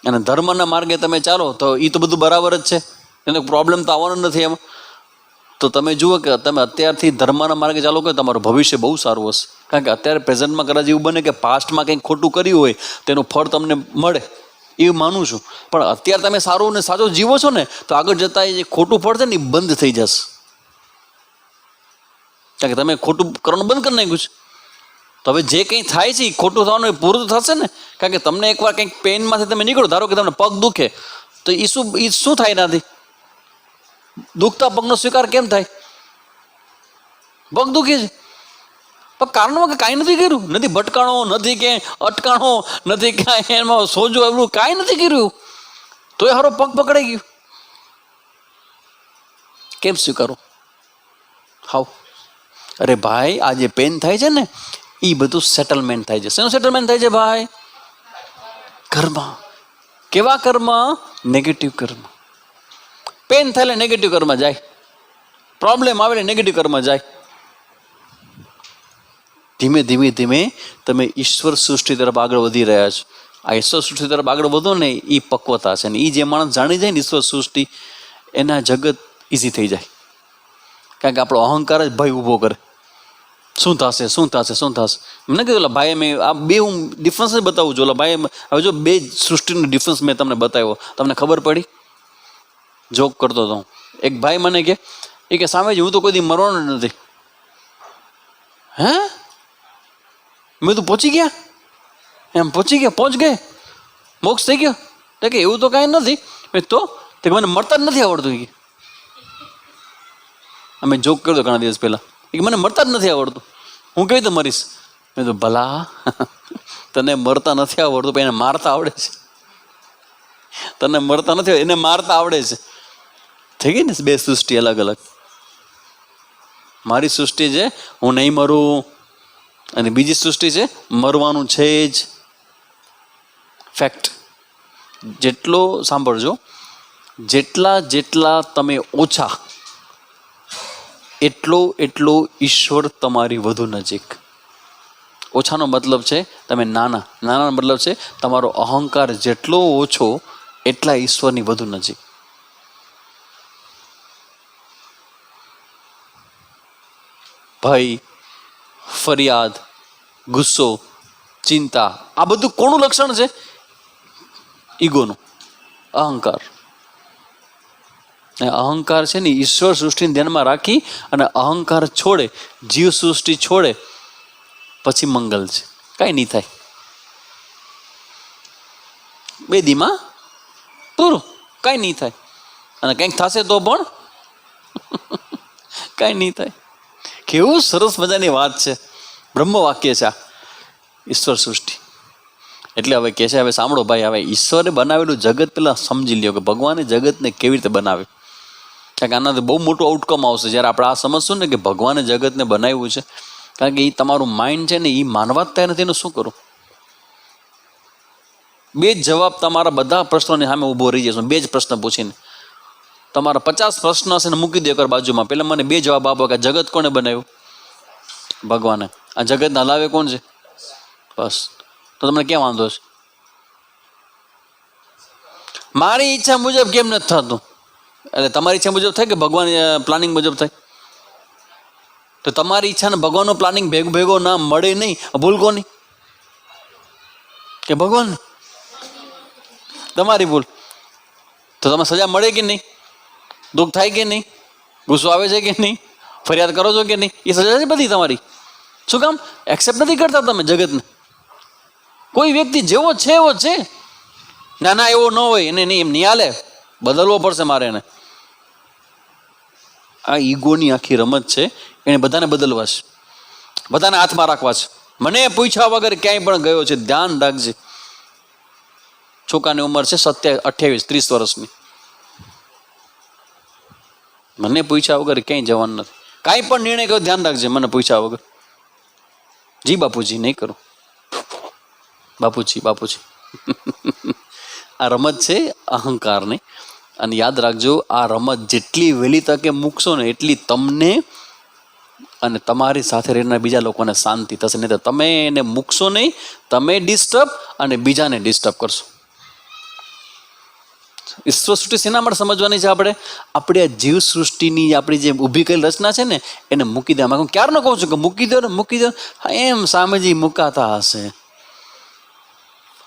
અને ધર્મના માર્ગે તમે ચાલો તો એ તો બધું બરાબર જ છે, એને પ્રોબ્લેમ તો આવવાનો નથી એમાં. તો તમે જુઓ કે તમે અત્યારથી ધર્મના માર્ગે ચાલો કરો, તમારું ભવિષ્ય બહુ સારું હશે. કારણ કે અત્યારે પ્રેઝન્ટમાં કદાચ એવું બને કે પાસ્ટમાં કંઈક ખોટું કર્યું હોય તેનું ફળ તમને મળે, એવું માનું છું. પણ અત્યારે તમે સારું ને સાચો જીવો છો ને, તો આગળ જતાં એ જે ખોટું ફળ છે ને એ બંધ થઈ જશે. કારણ કે તમે ખોટું કરવાનું બંધ કરી નાખ્યું છે. તો હવે જે કંઈ થાય છે એ ખોટું થવાનું એ પૂરું થશે ને. કારણ કે તમને એકવાર કંઈક પેનમાંથી તમે નીકળો, ધારો કે તમને પગ દુખે, તો એ શું થાય એનાથી? દુખતા પગનો સ્વીકાર કેમ થાય? પગ દુખે છે, પણ કારણમાં કાંઈ નથી કર્યું, નથી ભટકાણો, નથી કે અટકાણો, નથી કાંઈ એમાં સોજો એવું કાંઈ નથી કર્યું, તો એ હારો પગ પકડાઈ ગયું. કેમ સ્વીકારો? હાવ? અરે ભાઈ, આ જે પેન થાય છે ને એ બધું સેટલમેન્ટ થાય છે. શેનું સેટલમેન્ટ થાય છે ભાઈ? કર્મ. કેવા કર્મ? નેગેટિવ કર્મ. પેન થાય એટલે નેગેટિવ કર્મ જાય, પ્રોબ્લેમ આવે એટલે નેગેટિવ કર્મ જાય. ધીમે ધીમે તમે ઈશ્વર સૃષ્ટિ તરફ આગળ વધી રહ્યા છો. આ ઈશ્વર સૃષ્ટિ તરફ આગળ વધો ને એ પક્વતા છે. ને એ જે માણસ જાણી જાય ને ઈશ્વર સૃષ્ટિ, એના જગત ઇઝી થઈ જાય. કારણ કે આપણો અહંકાર જ ભય ઊભો કરે. શું થશે? મને કીધું ભાઈ, મેં આ બે હું ડિફરન્સ જ બતાવું છું. ભાઈ હવે જો બે સૃષ્ટિનો ડિફરન્સ મેં તમને બતાવ્યો, તમને ખબર પડી? જોક કરતો હતો એક ભાઈ મને કે સામેજી હું તો કોઈ દી મરવાનો નથી. હે? મેં તું પહોંચી ગયા? પહોંચ ગયે, મોક્ષ થઈ ગયો? કે એવું તો કાંઈ નથી. મેં તો મને મળતા જ નથી આવડતું. અમે જોક કર્યો ઘણા દિવસ પહેલા, મને મળતા જ નથી આવડતું, હું કેવી રીતે મરીશ? મેં તો ભલા, તને મળતા નથી આવડતું પણ એને મારતા આવડે છે. તને મળતા નથી, એને મારતા આવડે છે. થઈ ગઈ ને બે સૃષ્ટિ અલગ અલગ. મારી સૃષ્ટિ છે હું નહીં મરું, અને બીજી સૃષ્ટિ છે મરવાનું છે જ. ફેક્ટ. જેટલો સાંભળજો, જેટલા તમે ઓછા, એટલો ઈશ્વર તમારી વધુ નજીક. ઓછાનો મતલબ છે તમે નાના, નાનાનો મતલબ છે તમારો અહંકાર જેટલો ઓછો એટલા ઈશ્વરની વધુ નજીક. ભય, ફરિયાદ, ગુસ્સો, ચિંતા, આ બધું કોનું લક્ષણ છે? ઈગોનું, અહંકાર. અહંકાર છે ને ઈશ્વર સૃષ્ટિને ધ્યાનમાં રાખી અને અહંકાર છોડે, જીવ સૃષ્ટિ છોડે પછી મંગલ છે. કાંઈ નહીં થાય, બે દીમાં પૂરું, કાંઈ નહીં થાય. અને કંઈક થશે તો પણ કાંઈ નહીં થાય. કેવું સરસ મજાની વાત છે, બ્રહ્મ વાક્ય છે આ ઈશ્વર સૃષ્ટિ. એટલે હવે કહે છે, હવે સાંભળો ભાઈ, હવે ઈશ્વરે બનાવેલું જગત પેલા સમજી લ્યો કે ભગવાને જગતને કેવી રીતે બનાવ્યું. કારણ કે આનાથી બહુ મોટું આઉટકમ આવશે જ્યારે આપણે આ સમજશું ને કે ભગવાને જગતને બનાવ્યું છે. કારણ કે એ તમારું માઇન્ડ છે ને એ માનવા જ તૈયાર નથી, એનું શું કરું? બે જ જવાબ તમારા બધા પ્રશ્નોની સામે ઊભો રહી જશો. બે જ પ્રશ્ન પૂછીને તમારા 50 પ્રશ્ન હશે ને મૂકી દે કર બાજુમાં. પેલા મને બે જવાબ આપો કે જગત કોને બનાવ્યું? ભગવાને. આ જગત હલાવે કોણ છે? બસ. તો તમને ક્યાં વાંધો છે? મારી ઈચ્છા મુજબ કેમ નથી થતું? એટલે તમારી ઈચ્છા મુજબ થાય કે ભગવાન પ્લાનિંગ મુજબ થાય? તો તમારી ઈચ્છા ને ભગવાનનો પ્લાનિંગ ભેગો ભેગો ના મળે નહીં. ભૂલ કોની? કે ભગવાન? તમારી ભૂલ. તો તમે સજા મળે કે નહીં? દુઃખ થાય કે નહીં? ગુસ્સો આવે છે કે નહીં? ફરિયાદ કરો છો કે નહીં? એ સજા છે બધી તમારી. શું કામ? એક્સેપ્ટ નથી કરતા તમે જગતને. કોઈ વ્યક્તિ જેવો છે એવો છે. ના ના એવો ન હોય, એને નહીં, એમ નહીં હાલે, બદલવો પડશે મારે એને. આ ઈગોની આખી રમત છે. એને બધાને બદલવા છે, બધાને હાથમાં રાખવા છે. મને પૂછ્યા વગર ક્યાંય પણ ગયો છે, ધ્યાન રાખજે. છોકરાની ઉંમર છે 28-30 વર્ષની. મને પૂછ્યા વગર ક્યાંય જવાનું નથી. કાંઈ પણ નિર્ણય કર્યો ધ્યાન રાખજે, મને પૂછ્યા વગર. જી બાપુજી, નહીં કરું. બાપુજી બાપુજી. આ રમત છે અહંકારની. અને યાદ રાખજો, આ રમત જેટલી વહેલી તકે મૂકશો ને એટલી તમને અને તમારી સાથે રહેનાર બીજા લોકોને શાંતિ થશે. નહીં તો તમે એને મૂકશો નહીં, તમે ડિસ્ટર્બ અને બીજાને ડિસ્ટર્બ કરશો. ઈશ્વર સૃષ્ટિ શેના માટે સમજવાની છે આપણે? આપણે આ જીવ સૃષ્ટિની આપણી જે ઊભી કરેલી રચના છે ને એને મૂકી દે. હું ક્યારનો કહું છું કે મૂકી દો ને મૂકી દો. એમ સામેજી મુકાતા હશે.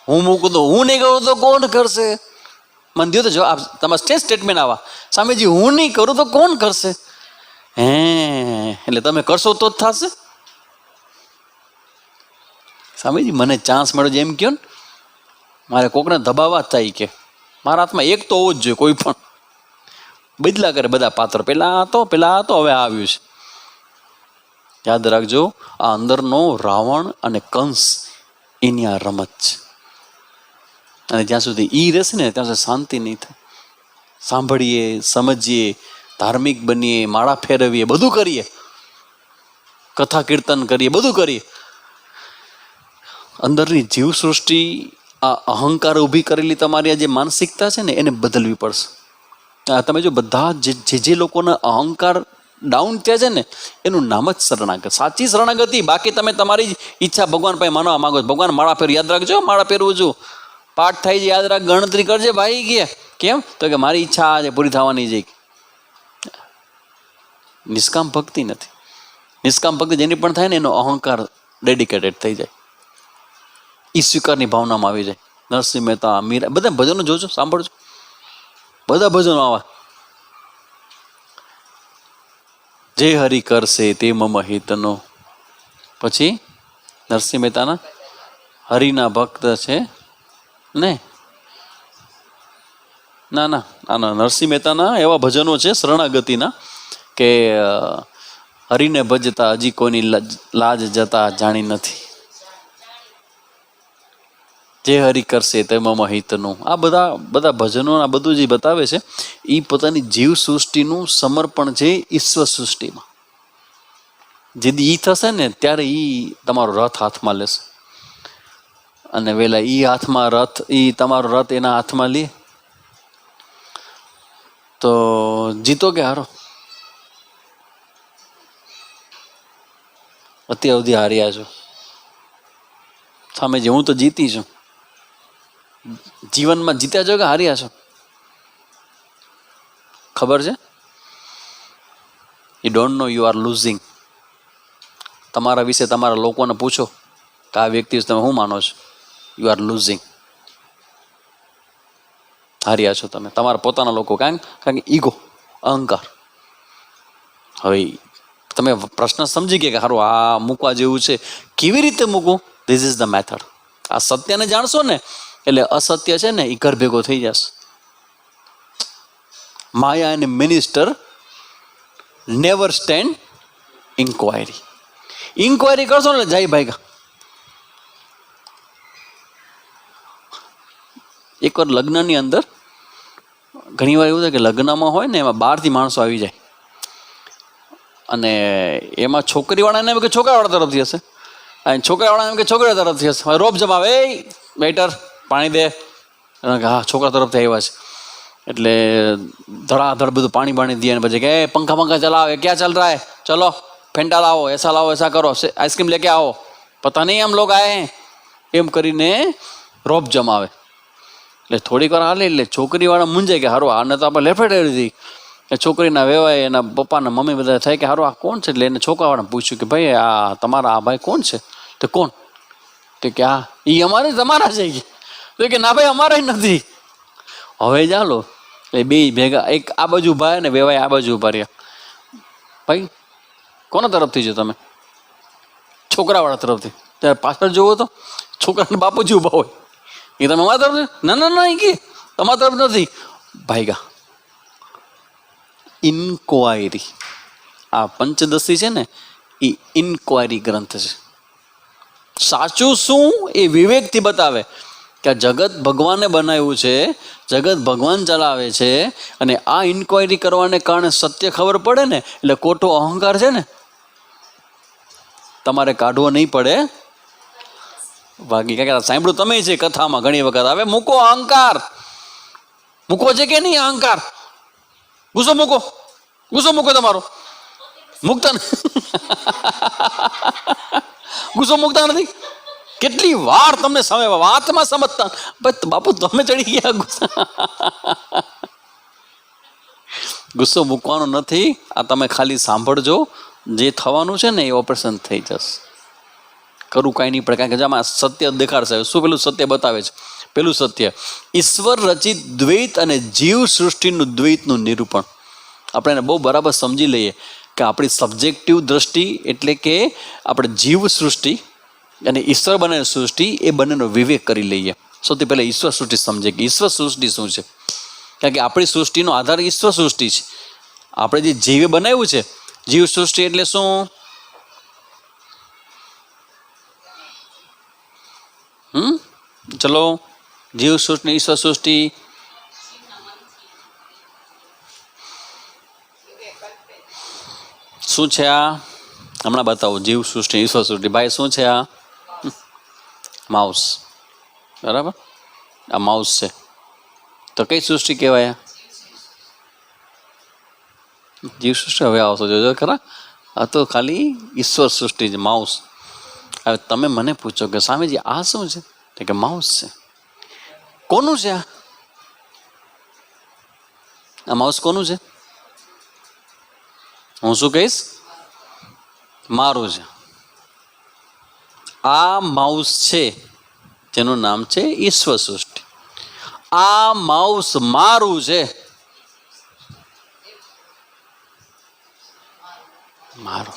હું મૂકું તો હું નહીં કરું તો કોણ કરશે? મને દો તો જવાબ. તમારા સ્ટેટમેન્ટ આવા, સામેજી હું નહીં કરું તો કોણ કરશે? હે, એટલે તમે કરશો તો જ થશે. સામેજી મને ચાન્સ મળ્યો, જેમ કહો ને મારે કોકને દબાવવા થાય કે મારા હાથમાં એક તો હોવો જ જોઈએ. કોઈ પણ બદલા કરે બધા પાત્ર. પેલા હતો હવે આવ્યું છે. યાદ રાખજો, આ અંદરનો રાવણ અને કંસ એની આ રમત છે. અને જ્યાં સુધી ઈ રહેશે ને ત્યાં સુધી શાંતિ નહીં થાય. સાંભળીએ, સમજીએ, ધાર્મિક બનીએ, માળા ફેરવીએ, બધું કરીએ, કથા કીર્તન કરીએ, બધું કરીએ, અંદરની જીવ સૃષ્ટિ આ અહંકાર ઊભી કરેલી તમારી આ જે માનસિકતા છે ને એને બદલવી પડશે. તમે જો બધા જે લોકોના અહંકાર ડાઉન થયા છે ને એનું નામ જ શરણાગત. સાચી શરણાગતિ. બાકી તમે તમારી ઈચ્છા ભગવાન પાસે માનવા માંગો છો. ભગવાન માળા ફેર, યાદ રાખજો, માળા ફેરવું છું, પાઠ થાય છે, યાદ રાખ, ગણતરી કરજે ભાઈ. કે કેમ? તો કે મારી ઈચ્છા આજે પૂરી થવાની છે. નિષ્કામ ભક્તિ નથી. નિષ્કામ ભક્તિ જેની પણ થાય ને એનો અહંકાર ડેડિકેટેડ થઈ જાય, ઈ સ્વીકારની ભાવનામાં આવી જાય. નરસિંહ મહેતા, મીરા, બધા ભજનો જોજો, સાંભળજો, બધા ભજનો આવા. જે હરિ કરશે તે મમ હિતનો. પછી નરસિંહ મહેતાના હરિના ભક્ત છે ને, ના ના ના, નરસિંહ મહેતાના એવા ભજનો છે શરણાગતિના કે હરિને ભજતા હજી કોઈની લાજ જતા જાણી નથી. જે હરિ કરશે તે મમ હિતનું. આ બધા ભજનો આ બધું જે બતાવે છે એ પોતાની જીવ સૃષ્ટિનું સમર્પણ છે ઈશ્વર સૃષ્ટિમાં. જેથી ઈ થશે ને ત્યારે ઈ તમારો રથ હાથમાં લેશે. અને વેલા ઈ હાથમાં રથ, ઈ તમારો રથ એના હાથમાં લે તો જીતો કે હારો? અત્યાર સુધી હાર્યા છો. સામે જે હું તો જીતી છું. જીવનમાં જીત્યા છો કે હાર્યા છો ખબર છે? You don't know you are losing. તમારા વિશે તમારા લોકોને પૂછો કે આ વ્યક્તિ વિશે તમે શું માનો છો? You are losing. હાર્યા છો તમે, તમારા પોતાના લોકો. કારણ કે ઈગો, અહંકાર. હવે તમે પ્રશ્ન સમજી ગયા કે સારું આ મૂકવા જેવું છે, કેવી રીતે મૂકવું? This is the method. આ સત્યને જાણશો ને એટલે અસત્ય છે ને એ ઘર ભેગો થઈ જશે. માયા અને minister never stand inquiry. Inquiry કરશો ને જાય ભાઈ. એકવાર લગ્નની અંદર ઘણી વાર એવું થાય કે લગ્નમાં હોય ને એમાં બહારથી માણસો આવી જાય અને એમાં છોકરીવાળાને એમ કે છોકરાવાળા તરફથી હશે અને છોકરાવાળાને એમ કે છોકરા તરફથી હશે. રોબ જમાવે, એ વેઇટર પાણી દે. હા છોકરા તરફથી આવ્યા છે એટલે ધડાધડ બધું પાણી બાણી દે. અને પછી કે પંખા પંખા ચલાવે, ક્યાં ચાલ રહા હે, ચલો ફેંટા લાવો, એસા લાવો, એસા કરો, આઈસ્ક્રીમ લેકે આવો, પતા નહીં હમ લોગ આए हैं, એમ કરીને રોબ જમાવે. એટલે થોડીક વાર હાલે એટલે છોકરીવાળા મૂંઝાય કે હારું આને તો આપણે લેફેટ દીધી. એ છોકરીના વેવાય એના પપ્પાના મમ્મી બધા થાય કે હારું આ કોણ છે? એટલે એને છોકરાવાળાને પૂછ્યું કે ભાઈ આ તમારા આ ભાઈ કોણ છે? તો કોણ? તો કે આ એ અમારે તમારા છે. તો કે ના ભાઈ અમારા નથી. હવે ચાલો એટલે બે ભેગા, એક આ બાજુ ઉભા ને વેવાય આ બાજુ ઉભા રહ્યા. ભાઈ કોના તરફથી છો તમે? છોકરાવાળા તરફથી. ત્યારે પાછળ જોવો તો છોકરાના બાપુજી ઉભા હોય. એ તમે અમારા તરફ? ના ના ના, એ કે તમારા તરફ નથી. ભાઈગા. ઇન્ક્વાયરી. આ પંચદશી છે ને એ ઇન્ક્વાયરી ગ્રંથ છે. સાચું શું એ વિવેકથી બતાવે કે આ જગત ભગવાને બનાવ્યું છે, જગત ભગવાન ચલાવે છે. અને આ ઇન્ક્વાયરી કરવાને કારણે સત્ય ખબર પડે ને એટલે ખોટો અહંકાર છે ને તમારે કાઢવો નહીં પડે. બાકી ક્યાં સાંભળ્યું તમે છે કથામાં ઘણી વખત, હવે મૂકો અહંકાર. મૂકો છે કે નહીં અહંકાર? ગુસ્સો મૂકો, ગુસ્સો મૂકો તમારો. મૂકતા ગુસ્સો મૂકતા નથી. કેટલી વાર તમને સમય વાતમાં સમજતા બાપુ તમે ચડી ગયા. ગુસ્સો મૂકવાનો નથી. આ તમે ખાલી સાંભળજો. જે થવાનું છે ને એ ઓપરેશન થઈ જશે. કરવું કાંઈ નહીં પડે. કારણ કે જેમાં સત્ય દેખાડશે. શું પેલું સત્ય બતાવે છે? પેલું સત્ય ઈશ્વર રચિત દ્વૈત અને જીવ સૃષ્ટિનું દ્વૈતનું નિરૂપણ. આપણે એને બહુ બરાબર સમજી લઈએ કે આપણી સબ્જેક્ટિવ દ્રષ્ટિ એટલે કે આપણે જીવ સૃષ્ટિ અને ઈશ્વર બનેલી સૃષ્ટિ એ બંનેનો વિવેક કરી લઈએ. સૌથી પહેલાં ઈશ્વર સૃષ્ટિ સમજે કે ઈશ્વર સૃષ્ટિ શું છે. કારણ કે આપણી સૃષ્ટિનો આધાર ઈશ્વર સૃષ્ટિ છે. આપણે જે જીવે બનાવ્યું છે જીવ સૃષ્ટિ એટલે શું? ચલો જીવ સૃષ્ટિ ઈશ્વર સૃષ્ટિ શું છે? આ હમણાં બતાવો. જીવ સૃષ્ટિ ઈશ્વર સૃષ્ટિ. ભાઈ શું છે આ? માઉસ. બરાબર, આ માઉસ છે. તો કઈ સૃષ્ટિ કહેવાય? જીવ સૃષ્ટિ. હવે આવશો જોજો ખરા. આ તો ખાલી ઈશ્વર સૃષ્ટિ છે, માઉસ. હવે તમે મને પૂછો કે સ્વામીજી આ શું છે? તો કે માઉસ છે. કોનું છે આ? માઉસ કોનું છે? હું શું કહીશ? મારું છે. આ માઉસ છે જેનું નામ છે ઈશ્વર સૃષ્ટિ. આ માઉસ મારું છે. મારું.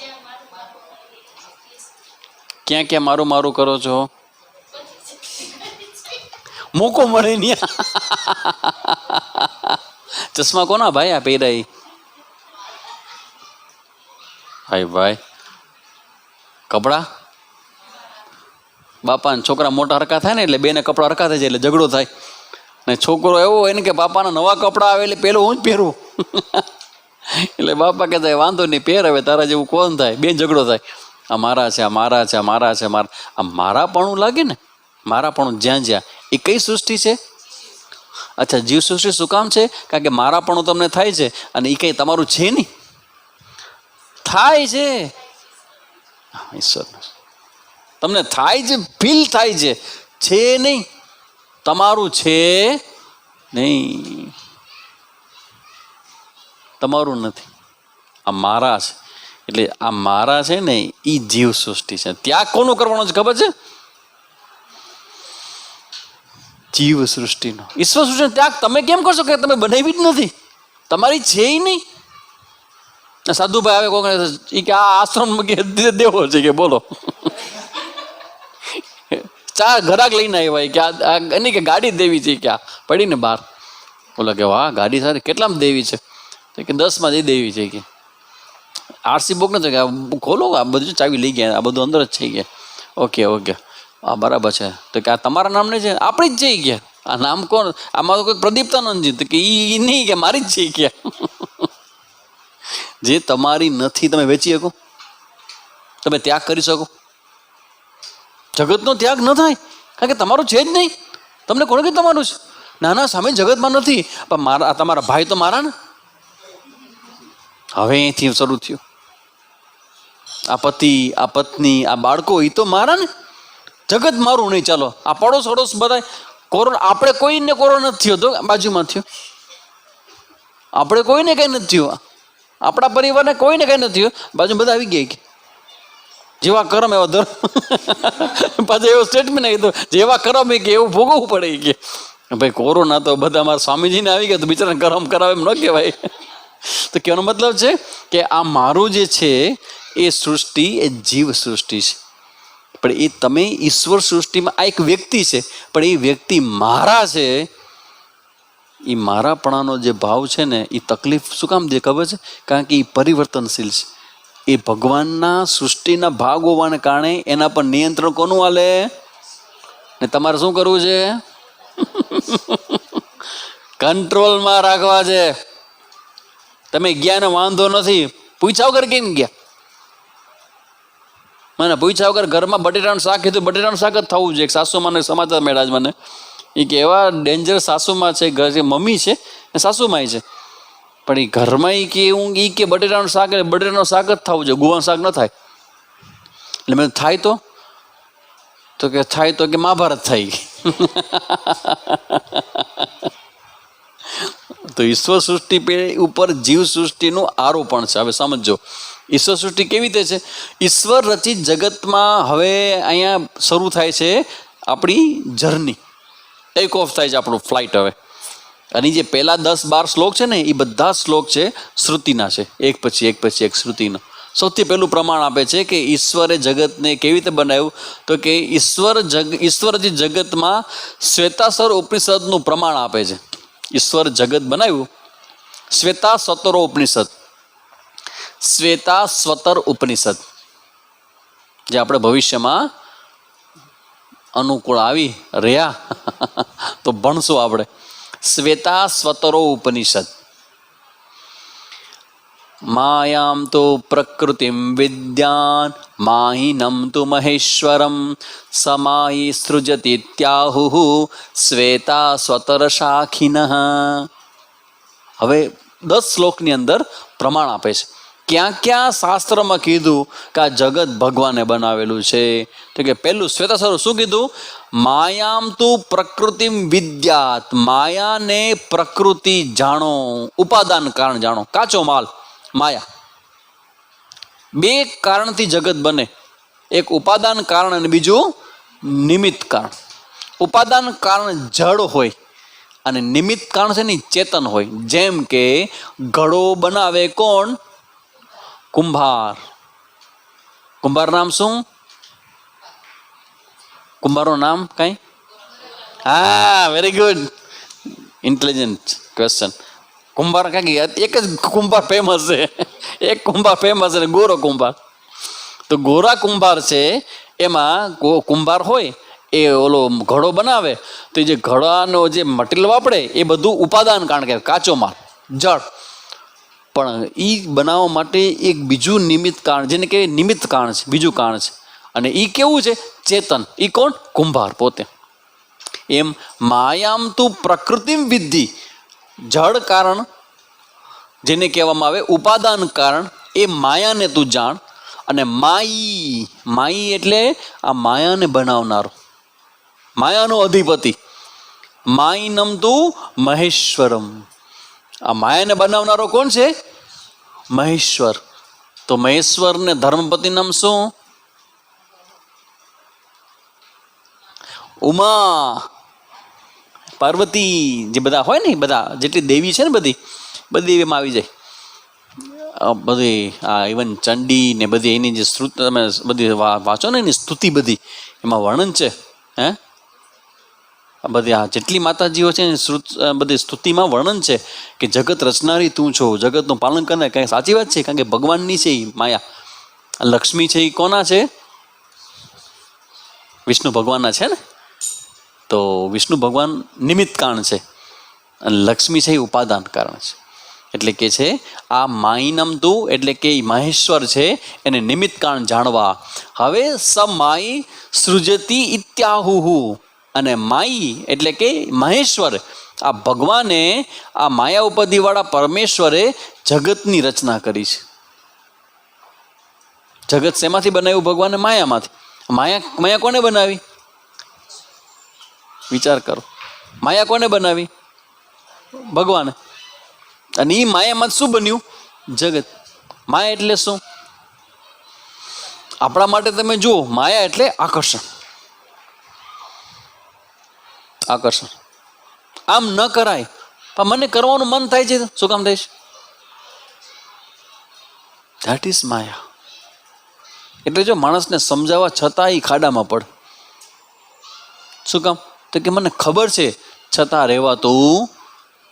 ક્યાં ક્યાં મારું મારું કરો છો? મૂકો મળે નહીં. ચશ્મા કોના ભાઈ આ પહેરાય? ભાઈ ભાઈ કપડા બાપા ને છોકરા મોટા હરકા થાય ને એટલે બેને કપડા હરકા થઈ જાય એટલે ઝઘડો થાય. ને છોકરો એવો હોય ને કે બાપાના નવા કપડા આવે એટલે પેલું હું જ પહેરું. એટલે બાપા કહેતા વાંધો નહીં પહેર, હવે તારા જેવું કોણ થાય? બેન ઝઘડો થાય. આ મારા છે, આ મારા છે, આ મારા છે. આ મારાપણું લાગે ને, મારાપણું જ્યાં જ્યાં. એ કઈ સૃષ્ટિ છે? અચ્છા, જીવ સૃષ્ટિ શું કામ છે? કારણ કે મારાપણું તમને થાય છે અને એ કંઈ તમારું છે નહીં, થાય છે ઈશ્વરનું. તમને થાય છે, ફીલ થાય છે નહીં, તમારું છે નહીં, તમારું નથી, આ મારા છે. એટલે આ મારા છે ને એ જીવ સૃષ્ટિ છે. ત્યાગ કોનો કરવાનો છે ખબર છે? જીવ સૃષ્ટિનો. ઈશ્વર સૃષ્ટિનો ત્યાગ તમે કેમ કરશો કે તમે બનાવી જ નથી, તમારી છે નહીં. સાધુભાઈ આવે કોક એ કે આ આશ્રમ દેવો છે કે બોલો ચા ઘરાક લઈને આવ્યા કે આ એની કે ગાડી દેવી છે કે આ પડીને બહાર. બોલો કે વાહ ગાડી સારી, કેટલામાં દેવી છે? તો કે 10માં જ દેવી છે કે આરસી બુક નથી કે ખોલો આ બધું ચાવી લઈ ગયા, આ બધું અંદર જ થઈ ગયા. ઓકે ઓકે હા બરાબર છે. તો કે આ તમારા નામ નહીં છે? આપણી જ જઈ ગયા. આ નામ કોણ? આમાં તો કોઈ પ્રદીપ્તાનંદજી. તો કે એ નહીં કે મારી જ જઈ ગયા. જે તમારી નથી તમે વેચી શકો? તમે ત્યાગ કરી શકો? જગતનો ત્યાગ ન થાય, કારણ કે તમારું છે જ નહીં. તમને કોણ કે તમારું છે? ના સામે જગતમાં નથી, પણ મારા તમારા ભાઈ તો મારા ને. હવે અહીંથી શરૂ થયું. આ પતિ, આ પત્ની, આ બાળકો એ તો મારા ને. જગત મારું નહીં. ચાલો આ પડોશ અડોશ બધા કોરોના, આપણે કોઈને કોરોના નથી થયો તો બાજુમાં થયો, આપણે કોઈને કઈ નથી થયું, આપણા પરિવારને કોઈને કઈ નથી થયું, બાજુ બધા આવી ગયા. જેવા કરમ એવા ધર્મ. પાછા એવો સ્ટેટમેન્ટ કીધું, જેવા કરમ એ કે એવું ભોગવવું પડે કે ભાઈ કોરોના તો બધા મારા સ્વામીજીને આવી ગયા તો બિચારાને કરમ કરાવે એમ ન કહેવાય. તો કહેવાનો મતલબ છે કે આ મારું જે છે એ સૃષ્ટિ એ જીવ સૃષ્ટિ છે, પણ એ તમે ઈશ્વર સૃષ્ટિમાં આ એક વ્યક્તિ છે, પણ એ વ્યક્તિ મારા છે. એ મારાપણાનો જે ભાવ છે ને એ તકલીફ શું કામ દે ખબર છે? કારણ કે એ પરિવર્તનશીલ છે. એ ભગવાનના સૃષ્ટિના ભાગ હોવાને કારણે એના પર નિયંત્રણ કોનું હાલે? ને તમારે શું કરવું છે? કંટ્રોલમાં રાખવા છે. તમે ગયા ને વાંધો નથી, પૂછ્યા વગર કેમ ગયા? મને પૂછ્યા વગર ઘરમાં બટેટાનું શાક કીધું, બટેટાનું શાક જ થવું જોઈએ. સાસુમાને સમાચાર મળ્યા જ મને, એ કે એવા ડેન્જર સાસુમાં છે, ઘર મમ્મી છે ને સાસુમાં છે, પણ એ ઘરમાં એ કે હું એ કે બટેટાનું શાક, બટેટાનું શાક જ થવું જોઈએ, ગુવાનું શાક ન થાય. એટલે મેં થાય તો કે થાય તો કે મહાભારત થઈ ગઈ. તો ઈશ્વર સૃષ્ટિ ઉપર જીવ સૃષ્ટિનું આરોપણ છે. હવે સમજો ઈશ્વર સૃષ્ટિ કેવી રીતે છે? ઈશ્વર રચિત જગતમાં હવે અહીંયા શરૂ થાય છે આપણી જર્ની, ટેક ઓફ થાય છે આપણું ફ્લાઇટ. હવે અને જે પહેલા 10-12 શ્લોક છે ને એ બધા શ્લોક છે શ્રુતિના છે, એક પછી એક શ્રુતિનો. સૌથી પહેલું પ્રમાણ આપે છે કે ઈશ્વરે જગતને કેવી રીતે બનાવ્યું, તો કે ઈશ્વર જે જગતમાં શ્વેતાસર ઉપનિષદનું પ્રમાણ આપે છે. ઈશ્વર જગત બનાવ્યું, શ્વેતાસ્વતરો ઉપનિષદ, શ્વેતાસ્વતર ઉપનિષદ, જે આપણે ભવિષ્યમાં અનુકૂળ આવી રહ્યા તો ભણશું આપણે. શ્વેતાસ્વતરો ઉપનિષદ. માયામ તો પ્રકૃતિમ વિદ્યાન માહિનમ તુ મહેશ્વરમ સમાહિ સૃજતિ ત્યાહુ શ્વેતાસ્વતર શાખિનઃ. હવે 10 શ્લોકની અંદર પ્રમાણ આપે છે. ક્યાં ક્યાં શાસ્ત્રમાં કીધું કે આ જગત ભગવાને બનાવેલું છે? તો કે પહેલું શ્વેતાસ્વર શું કીધું? માયામ તુ પ્રકૃતિમ વિદ્યાત. માયાને પ્રકૃતિ જાણો, ઉપાદાન કારણ જાણો. કાચો માલ માયા. 2 કારણથી જગત બને, એક ઉપાદાન કારણ અને બીજું નિમિત્ત કારણ. ઉપાદાન કારણ જડ હોય અને નિમિત્ત કારણ છે ને ચેતન હોય. જેમ કે ઘડો બનાવે કોણ? કુંભાર. કુંભાર નામ શું? કુંભારનું નામ કઈ? હા, વેરી ગુડ, ઇન્ટેલિજન્ટ ક્વેશ્ચન. કુંભાર કાંઈ એક જ કુંભાર ફેમસ છે, એક કુંભાર ફેમસ છે, ગોરો કુંભાર. તો ગોરા કુંભાર છે, એમાં કુંભાર હોય એ ઓલો ઘડો બનાવે તો જે ઘડાનો જે મટીરિયલ વાપરે એ બધું ઉપાદાન કારણ કે કાચો માલ, જળ. પણ એ બનાવવા માટે એક બીજું નિમિત્ત કારણ, જેને કહેવાય નિમિત્ત કારણ છે, બીજું કારણ છે. અને એ કેવું છે? ચેતન. એ કોણ? કુંભાર પોતે. એમ માયામ તું પ્રકૃતિમ વિદ્ધિ, જળ કારણ જેને કહેવામાં આવે ઉપાદાન કારણ, એ માયાને તું જાણ. અને માઈ, માઈ એટલે આ માયાને બનાવનારો, માયાનો અધિપતિ. માઈ નમતું મહેશ્વરમ. આ માયાને બનાવનારો કોણ છે? મહેશ્વર. તો મહેશ્વર ને ધર્મપતિ નામ શું? ઉમા, પાર્વતી, જે બધા હોય ને બધા જેટલી દેવી છે ને બધી બધી એમાં આવી જાય. બધી આ ઇવન ચંડી ને બધી એની જે સ્તુતિ તમે બધી વાંચો ને એની સ્તુતિ બધી એમાં વર્ણન છે. હે બધી આ જેટલી માતાજીઓ છે ને બધી સ્તુતિમાં વર્ણન છે કે જગત રચનારી તું છો, જગતનું પાલન કરનાર. કંઈ સાચી વાત છે, કારણ કે ભગવાનની છે એ માયા. લક્ષ્મી છે એ કોના છે? વિષ્ણુ ભગવાનના છે ને. તો વિષ્ણુ ભગવાન નિમિત્ત કારણ છે અને લક્ષ્મી છે એ ઉપાદાન કારણ છે. એટલે કે છે આ માઈનમ તું એટલે કે મહેશ્વર છે એને નિમિત્ત કારણ જાણવા. હવે સ માઈ સૃજતી ઇત્યાહુ. અને માઈ એટલે કે મહેશ્વર, આ ભગવાને આ માયા ઉપાધિવાળા પરમેશ્વરે જગતની રચના કરી છે. જગત શેમાંથી બનાવ્યું? ભગવાને માયામાંથી. માયા કોને બનાવી? વિચાર કરો, માયા કોને બનાવી? ભગવાને. અને એ માયામાં શું બન્યું? જગત. માયા એટલે શું? આપણા માટે તમે જુઓ, માયા એટલે આકર્ષણ. આકર્ષણ આમ ન કરાય પણ મને કરવાનું મન થાય છે. શું કામ થાય છે? ધેટ ઇઝ માયા. એટલે જો માણસને સમજાવવા છતાં એ ખાડામાં પડે. શું કામ? તો કે મને ખબર છે છતાં રહેવાતું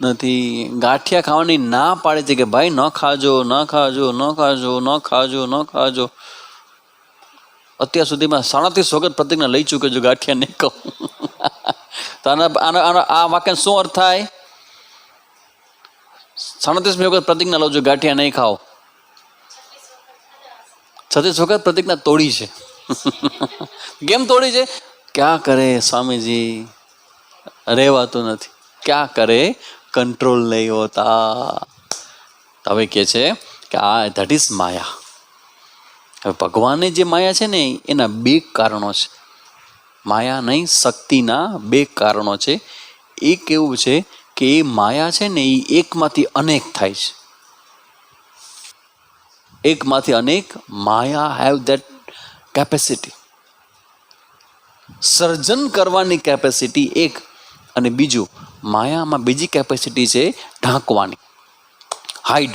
નથી. ગાંઠિયા ખાવાની ના પાડે છે કે ભાઈ ન ખાજો, ન ખાજો, ન ખાજો, ન ખાજો, ન ખાજો. અત્યાર સુધીમાં 37 વખત પ્રતિજ્ઞા લઈ ચૂક્યો છું ગાંઠિયા નહીં કહું. તો આ વાક્ય શું અર્થ થાય? 37મી વખત પ્રતિજ્ઞા લઉં છું ગાંઠિયા નહીં ખાઓ. 36 વખત પ્રતિજ્ઞા તોડી છે. કેમ તોડી છે? ક્યાં કરે સ્વામીજી, રહેવાતું નથી. ક્યાં કરે? કંટ્રોલ નહીં હોતા. હવે કે છે કે આ ધેટ ઇઝ માયા. હવે ભગવાને જે માયા છે ને એના બે કારણો છે. માયા નહીં, શક્તિના બે કારણો છે. એક એવું છે કે એ માયા છે ને એ એકમાંથી અનેક થાય છે. એકમાંથી અનેક. માયા હેવ ધેટ કેપેસિટી. સર્જન કરવાની કેપેસિટી એક. અને બીજું, માયામાં બીજી કેપેસિટી છે ઢાંકવાની, હાઈડ.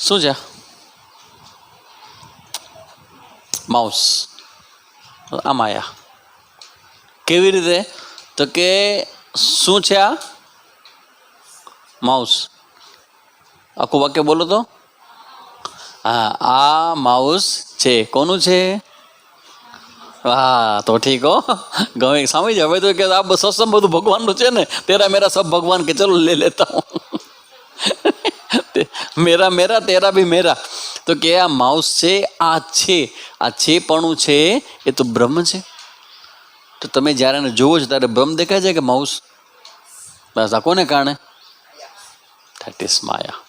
શું છે? માઉસ. આ માયા. કેવી રીતે? તો કે શું છે આ? માઉસ. આખું વાક્ય બોલો તો. હા, આ માઉસ છે. કોનું છે? હા, તો ઠીક હો. ગમે સમજ. હવે તો કે આ સત્સંગ બધું ભગવાનનું છે ને. તેરા મેરા સબ ભગવાન કે ચલો લે લેતા હું. મેરા મેરા તેરા ભી મેરા. તો કે આ માઉસ છે, આ છે, આ છે પણ છે એ તો બ્રહ્મ છે. તો તમે જ્યારે એને જોવો છો ત્યારે બ્રહ્મ દેખાય છે કે માઉસ? બસ આ કોને કારણે? That is maya.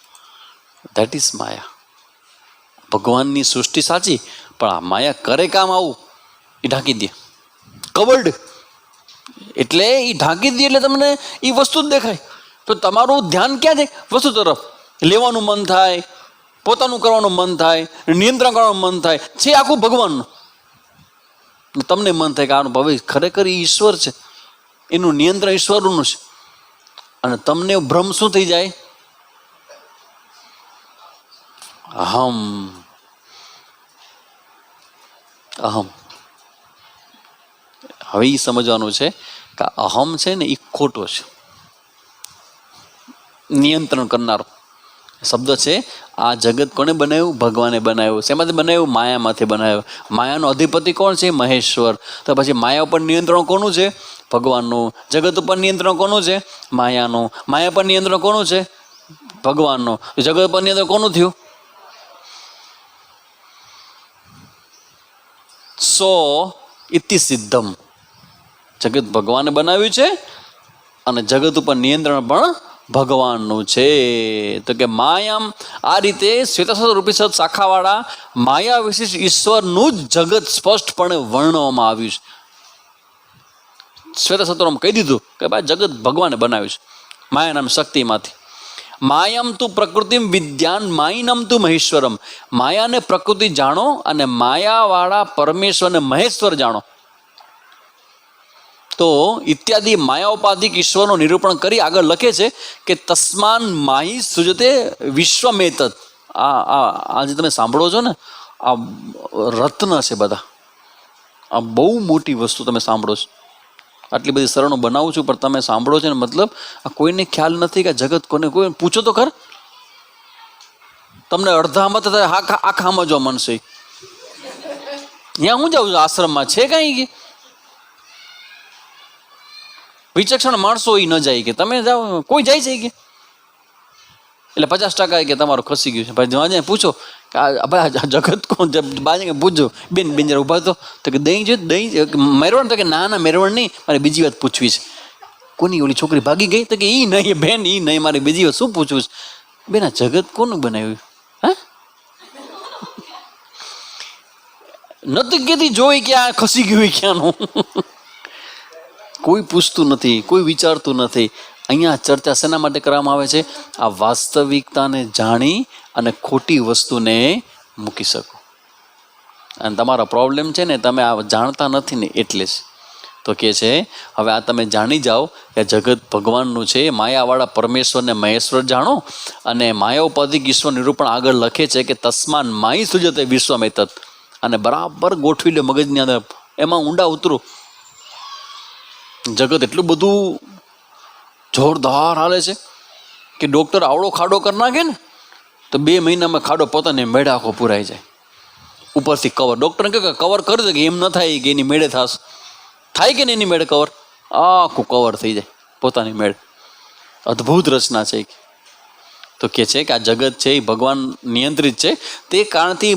That is maya. ભગવાનની સૃષ્ટિ સાચી, પણ આ માયા કરે કામ આવું, એ ઢાંકી દે. કવર્ડ એટલે એ ઢાંકી દે એટલે તમને એ વસ્તુ જ દેખાય. તો તમારું ધ્યાન ક્યાં છે? વસ્તુ તરફ. લેવાનું મન થાય, પોતાનું કરવાનું મન થાય, નિયંત્રણ કરવાનું મન થાય. છે આખું ભગવાનનું. તમને મન થાય કે આનું ભવે ખરેખર ઈશ્વર છે, એનું નિયંત્રણ ઈશ્વરનું છે. અને તમને ભ્રમ શું થઈ જાય? અહમ. અહમ. હવે એ સમજવાનું છે કે અહમ છે ને એ ખોટો છે. નિયંત્રણ કરનારો શબ્દ છે. આ જગત કોને બનાવ્યું? ભગવાને બનાવ્યું. શેમાંથી બનાવ્યું? માયામાંથી બનાવ્યું. માયાનો અધિપતિ કોણ છે? મહેશ્વર. તો પછી માયા ઉપર નિયંત્રણ કોનું છે? ભગવાનનું. જગત ઉપર નિયંત્રણ કોનું છે? માયાનું. માયા પર નિયંત્રણ કોનું છે? ભગવાનનું. જગત પર નિયંત્રણ કોનું થયું? સો ઇતિ સિદ્ધમ. જગત ભગવાને બનાવ્યું છે અને જગત ઉપર નિયંત્રણ પણ ભગવાનનું છે. તો કે માયામ આ રીતે શ્વેતસત્ર રૂપી સત શાખાવાળા માયા વિશિષ્ટ ઈશ્વરનું જ જગત સ્પષ્ટપણે વર્ણવવામાં આવ્યું છે. શ્વેતસત્રમાં કહી દીધું કે ભાઈ જગત ભગવાને બનાવ્યું છે માયા નામ શક્તિમાંથી. માયમ તું પ્રકૃતિ વિદ્યાન માયનમ તું મહેશ્વરમ. માયાને પ્રકૃતિ જાણો અને માયાવાળા પરમેશ્વરને મહેશ્વર જાણો. તો ઇત્યાદિ માયાઓપાધિક ઈશ્વરનું નિરૂપણ કરી આગળ લખે છે કે તસ્માન માહી સૃજતે વિશ્વમેતત. આ જે તમે સાંભળો છો ને આ રત્ન છે બધા. આ બહુ મોટી વસ્તુ તમે સાંભળો છો. આટલી બધી સરળો બનાવું છું પણ તમે સાંભળો છો ને મતલબ આ કોઈને ખ્યાલ નથી કે જગત કોને કોઈ પૂછો તો ખર. તમને અડધામાં તો આખામાં જો મનશે ત્યાં હું જાઉં છું આશ્રમમાં છે કઈ વિચક્ષણ માણસો એ ન જાય કે તમે જાઓ કોઈ જાય છે કે એટલે 50% કે તમારું ખસી ગયું છે. ભાઈ પૂછો કે ભાઈ જગત કોણ બાજુ પૂછજો બેન જરા ઉભા તો કે દહીં જો દહીં મેરવણ તો કે ના મેરવણ નહીં મારે બીજી વાત પૂછવી છે. કોની ઓલી છોકરી ભાગી ગઈ તો કે એ નહીં બેન એ નહીં મારે બીજી વાત શું પૂછવું છે. બેન આ જગત કોનું બનાવ્યું? હા નથી કેતી જોઈ કે આ ખસી ગયું ક્યાંનું. કોઈ પૂછતું નથી, કોઈ વિચારતું નથી. અહીંયા ચર્ચા શેના માટે કરવામાં આવે છે? આ વાસ્તવિકતાને જાણી અને ખોટી વસ્તુને મૂકી શકો. અને તમારો પ્રોબ્લેમ છે ને તમે આ જાણતા નથી ને એટલે જ. તો કે છે હવે આ તમે જાણી જાઓ કે જગત ભગવાનનું છે. માયાવાળા પરમેશ્વરને મહેશ્વર જાણો. અને માયાઓપાધિક ઈશ્વર નિરૂપણ આગળ લખે છે કે તસ્માન માઈ સૃજતે વિશ્વમેતત. અને બરાબર ગોઠવી લે મગજની અંદર, એમાં ઊંડા ઉતરો. જગત એટલું બધું જોરદાર હાલે છે કે ડૉક્ટર આવડો ખાડો કરી નાખે ને તો 2 મહિનામાં ખાડો પોતાને મેળે આખો પુરાઈ જાય. ઉપરથી કવર ડૉક્ટરને કહે કે કવર કરી દે કે એમ ન થાય કે એની મેળે થશે. થાય કે ને એની મેળે કવર આખું કવર થઈ જાય પોતાની મેળે. અદ્ભુત રચના છે. તો કે છે કે આ જગત છે એ ભગવાન નિયંત્રિત છે. તે કારણથી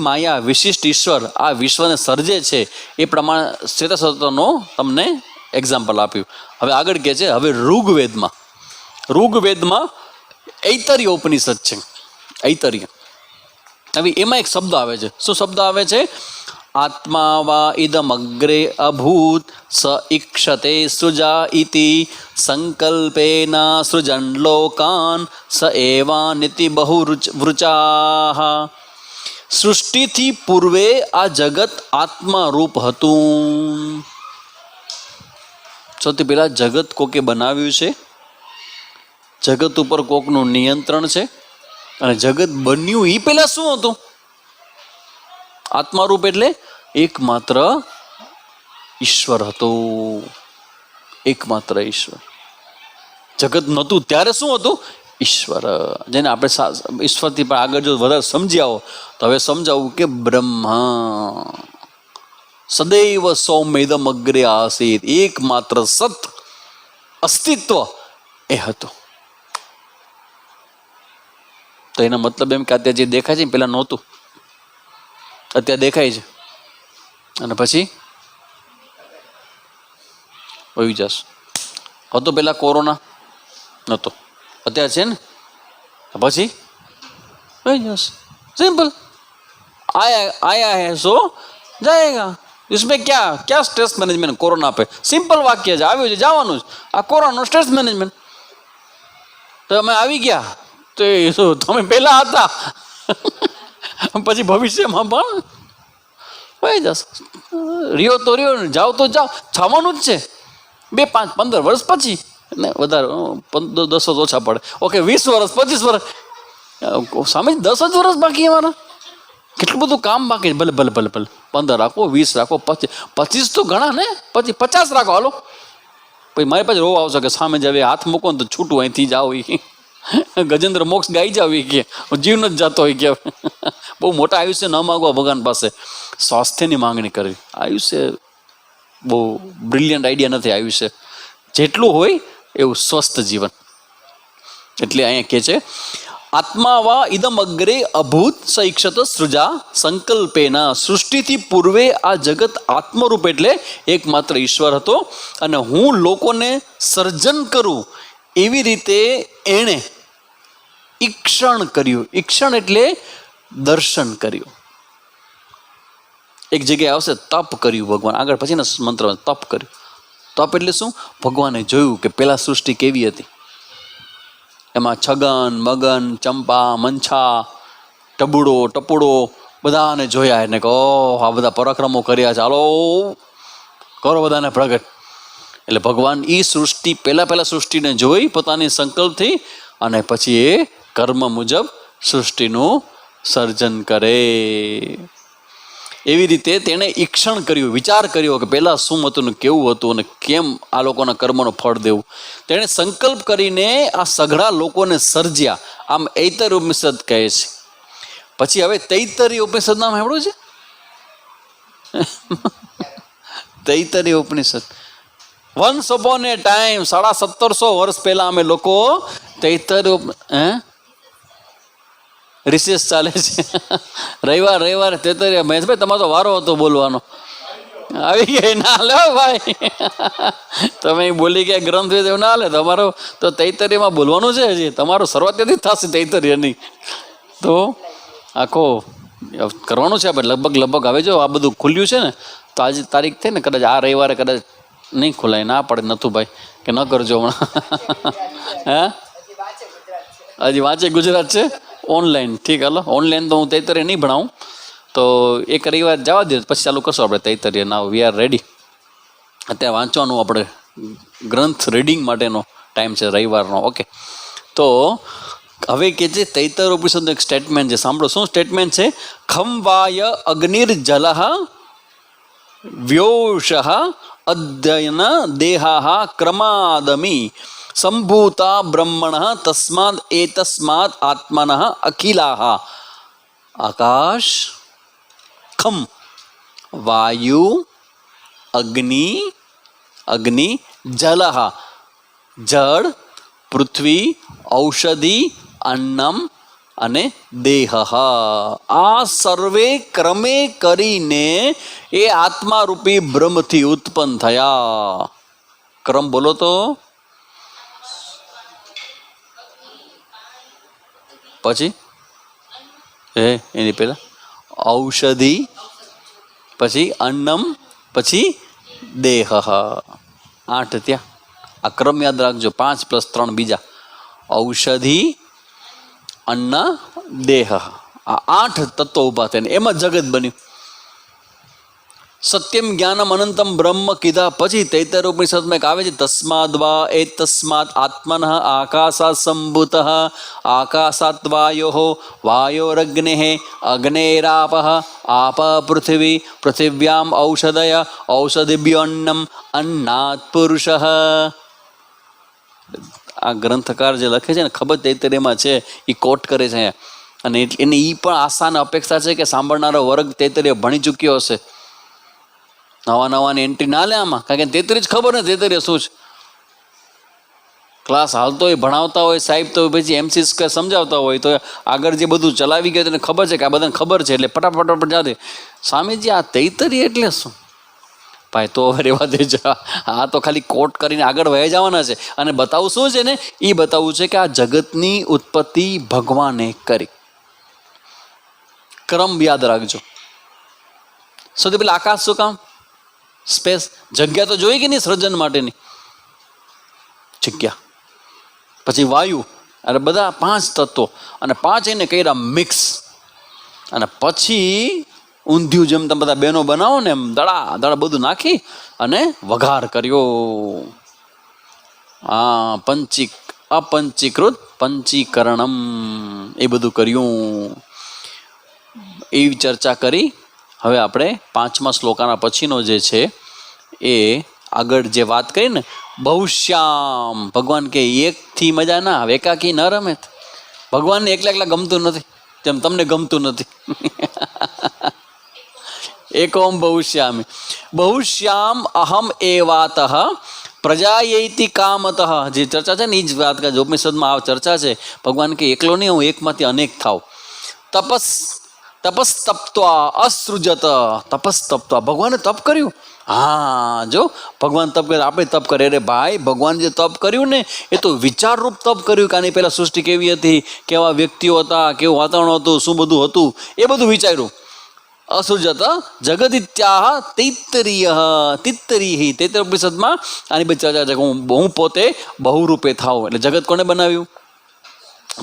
માયા વિશિષ્ટ ઈશ્વર આ વિશ્વને સર્જે છે. એ પ્રમાણે શ્વેતસત્રનો તમને એક્ઝામ્પલ આપ્યું. હવે આગળ કહે છે હવે ઋગ્વેદમાં ઐતર્ય ઉપનિષદ છે. ઐતર્ય હવે એમાં એક શબ્દ આવે છે. શું શબ્દ આવે છે? આત્મા વા ઇદમ અગ્રે અભૂત સ ઈક્ષતે સૃજા ઇતિ સંકલ્પેના સૃજન લોકાન સ એવા નીતિ બહુ વૃચાહ. સૃષ્ટિથી પૂર્વે આ જગત આત્મારૂપ હતું. સૌથી પહેલા જગત કોકે બનાવ્યું છે. જગત ઉપર કોકનું નિયંત્રણ છે. અને જગત બન્યું એ પહેલા શું હતું? આત્મારૂપ એટલે એકમાત્ર ઈશ્વર હતો. એકમાત્ર ઈશ્વર. જગત નહોતું ત્યારે શું હતું? ઈશ્વર. જેને આપણે ઈશ્વરથી પણ આગળ જો વધારે સમજી આવો તો હવે સમજાવું કે બ્રહ્મા સદૈવ સૌમ્યદમ અગ્રે આસીત. એકમાત્ર સત અસ્તિત્વ એ હતું. તો એનો મતલબ એમ કે અત્યારે જે દેખાય છે ને પેલા નહોતું, અત્યારે દેખાય છે અને પછી વહી જશે. હતો પેલા કોરોના નહોતો, અત્યારે છે ને પછી વહી જશે. સિंपल आया है सो जाएगा. इसमें क्या स्ट्रेस मैनेजमेंट कोरोना पे? सिंपल वाक्य છે. આવ્યું છે જવાનું જ. આ કોરોનાનો સ્ટ્રેસ મેનેજમેન્ટ. તો અમે આવી ગયા તો તમે પહેલા હતા પછી ભવિષ્યમાં પણ વહી જશે. રહ્યો તો રહ્યો, જાઓ તો જાઓ, જવાનું જ છે. 2, 5, 15 વર્ષ પછી ને વધારે 10 વર્ષ ઓછા પડે. ઓકે 20 વર્ષ 25 વર્ષ સામે 10 જ વર્ષ બાકી અમારા. કેટલું બધું કામ બાકી. ભલે 15 રાખો, 20 રાખો, 25 તો ઘણા ને, પછી 50 રાખો. હાલો પછી મારી પાસે રોવા આવશે કે સામે જ હાથ મૂકો ને તો છૂટું અહીંથી જાઓ. ગજેન્દ્ર મોક્ષ ગાઈ જાવ કે જીવ ન જ જતો હોય કે બહુ મોટા આયુષ્ય ન માગવા ભગવાન પાસે, સ્વાસ્થ્યની માંગણી કરવી. આયુષ્ય બહુ બ્રિલિયન્ટ આઈડિયા નથી. આયુષ્ય જેટલું હોય એવું સ્વસ્થ જીવન. એટલે અહીંયા કહે છે આત્મા વા ઇદમ અગ્રે અભૂત સ ઈક્ષત સૃજા સંકલ્પેના. સૃષ્ટિથી પૂર્વે આ જગત આત્મરૂપ એટલે એકમાત્ર ઈશ્વર હતો અને હું લોકોને સર્જન કરું એવી રીતે એણે ઈક્ષણ કર્યું. ઈક્ષણ એટલે દર્શન કર્યું. એક જગ્યાએ આવશે તપ કર્યું ભગવાન, આગળ પછી મંત્ર તપ કર્યું. તપ એટલે શું? ભગવાને જોયું કે પેલા સૃષ્ટિ કેવી હતી, એમાં છગન મગન ચંપા મંછા ટપુડો બધાને જોયા, એને કહો આ બધા પરાક્રમો કર્યા, ચાલો કરો બધાને પ્રગટ. એટલે ભગવાન એ સૃષ્ટિ પહેલા સૃષ્ટિને જોઈ પોતાની સંકલ્પથી, અને પછી એ કર્મ મુજબ સૃષ્ટિનું સર્જન કરે. એવી રીતે તેણે ઈક્ષણ કર્યું, વિચાર કર્યો કે પહેલાં શું હતું ને કેવું હતું અને કેમ આ લોકોના કર્મનો ફળ દેવું. તેણે સંકલ્પ કરીને આ સઘળા લોકોને સર્જ્યા. આમ ઐતર ઉપનિષદ કહે છે. પછી હવે તૈત્તરીય ઉપનિષદ નામ સાંભળ્યું છે? તૈત્તરીય ઉપનિષદ. વન્સ અપોન એ ટાઈમ 1750 વર્ષ પહેલા અમે લોકો તૈત્તરીય રિસેસ ચાલે છે. રવિવારે તૈત્તરીય મહેશભાઈ તમારો તો વારો હતો બોલવાનો. આવી ગઈ ના લે ભાઈ, તમે બોલી ગયા ગ્રંથ એવું ના લે. તમારો તો તૈત્તરીયમાં બોલવાનું છે. હજી તમારો શરૂઆતથી થશે તૈત્તરીયની, તો આખો કરવાનું છે આપણે. લગભગ હવે જો આ બધું ખુલ્યું છે ને, તો આજે તારીખ થઈ ને, કદાચ આ રવિવારે કદાચ નહીં ખોલાય, ના પડે નથું ભાઈ કે ન કરજો હમણાં. હે હજી વાંચે ગુજરાત છે ઓનલાઈન. ઠીક, હાલો ઓનલાઈન તો હું તૈત્તરીય નહીં ભણાવું, તો એક રવિવાર જવા દે, પછી ચાલુ કરશો આપણે તૈત્તરીય. નાવ વી આર રેડી. અત્યારે વાંચવાનું આપણે ગ્રંથ રીડિંગ માટેનો ટાઈમ છે રવિવારનો. ઓકે, તો હવે કે છે તૈત્તરીય ઉપનિષદનું એક સ્ટેટમેન્ટ છે, સાંભળો. શું સ્ટેટમેન્ટ છે? ખંવાય અગ્નિર્જલ વ્યોષ અધ્યયન દેહા ક્રમાદમી સંભૂતા બ્રહ્મણ તસ્માદ એતસ્માદ આત્મન અખિલા. આકાશ, ખમ, વાયુ, અગ્નિ, જલ, જળ, પૃથ્વી, ઔષધિ, અન્નમ અને દેહ. આ સર્વે ક્રમે કરીને એ આત્મારૂપી બ્રહ્મથી ઉત્પન્ન થયા. ક્રમ બોલો તો. પછી એની પહેલા ઔષધિ, પછી અન્નમ, પછી દેહ. 8 ત્યાં. આ ક્રમ યાદ રાખજો. 5 + 3 બીજા. ઔષધિ, અન્ન, દેહ. આ 8 તત્વો ઉભા થઈને એમાં જગત બન્યું. સત્યમ જ્ઞાનમ અનંતમ બ્રહ્મ કીધા પછી તૈત્તરીય ઉપનિષદમાં એક આવે છે, તસ્માદ વા એતસ્માદ આત્મન આકાશાત સંભૂત આકાશાત વાયો વાયોરગ્નેઃ અગ્નેરાપ આપ પૃથ્વી પૃથિવ્યામ ઔષધય ઔષધિભ્યો અન્નમ અન્નાત પુરુષ. આ ગ્રંથકાર જે લખે છે ને, ખબર તૈત્તરીયમાં છે, એ કોટ કરે છે. અને એને એ પણ આશા અને અપેક્ષા છે કે સાંભળનારો વર્ગ તૈત્તરીય ભણી ચૂક્યો હશે. નવાની એન્ટ્રી ના લે આમાં, કારણ કે તૈત્તરીય જ ખબર ને તૈત્તરીય શું છે. ક્લાસ હાલતો હોય, ભણાવતા હોય સાહેબ, તો પછી MC સમજાવતા હોય, તો આગળ જે બધું ચલાવી ગયું તેને ખબર છે કે આ બધાને ખબર છે, એટલે ફટાફટ જાતે સ્વામીજી આ તૈત્તરીય એટલે શું? ભાઈ તો હવે રહેવા દેજો. આ તો ખાલી કોટ કરીને આગળ વહી જવાના છે. અને બતાવું શું છે ને, એ બતાવવું છે કે આ જગતની ઉત્પત્તિ ભગવાને કરી. ક્રમ યાદ રાખજો. સૌથી પહેલા આકાશ શું કામ? સ્પેસ, જગ્યા તો જોઈ કે નહીં સર્જન માટેની જગ્યા. પછી વાયુ, અને બધા 5 તત્વો, અને 5 એને કર્યા મિક્સ. અને પછી ઊંધિયું જેમ તમે બધા બહેનો બનાવો ને, એમ દડા બધું નાખી અને વઘાર કર્યો. અપંચીકૃત પંચીકરણમ, એ બધું કર્યું. એવી ચર્ચા કરી. હવે આપણે 5મા શ્લોકાના પછીનો જે છે એ આગળ જે વાત કરી ને, બહુશ્યામ. ભગવાન કે એકથી મજા ના આવે, એકાકી ન રમે. ભગવાનને એકલા ગમતું નથી, જેમ તમને ગમતું નથી. એકોમ બહુશ્યામી. બહુશ્યામ અહમ એવાતઃ પ્રજાયૈતિ કામતઃ. જે ચર્ચા છે ને એ જ વાત કરે. ઉપનિષદમાં આ ચર્ચા છે. ભગવાન કે એકલો નહીં, હું એકમાંથી અનેક થાવ. તપસ્તપ્ત્વા અસૃજત. તપસ્તપ્ત્વા, ભગવાને તપ કર્યું હા, જો ભગવાન તપ કરે, આપણે તપ કરે. અરે ભાઈ, ભગવાન જે તપ કર્યું ને એ તો વિચારરૂપ તપ કર્યું. કે આની પહેલા સૃષ્ટિ કેવી હતી, કેવા વ્યક્તિઓ હતા, કેવું વાતાવરણ હતું, શું બધું હતું, એ બધું વિચાર્યું. અસૃજત જગદિત્યાહ તૈત્તરીય તિત્તરીહિ. તૈત્તરીય ઉપનિષદમાં આની બધી ચર્ચા છે કે હું પોતે બહુરૂપે થાઉં. એટલે જગત કોને બનાવ્યું?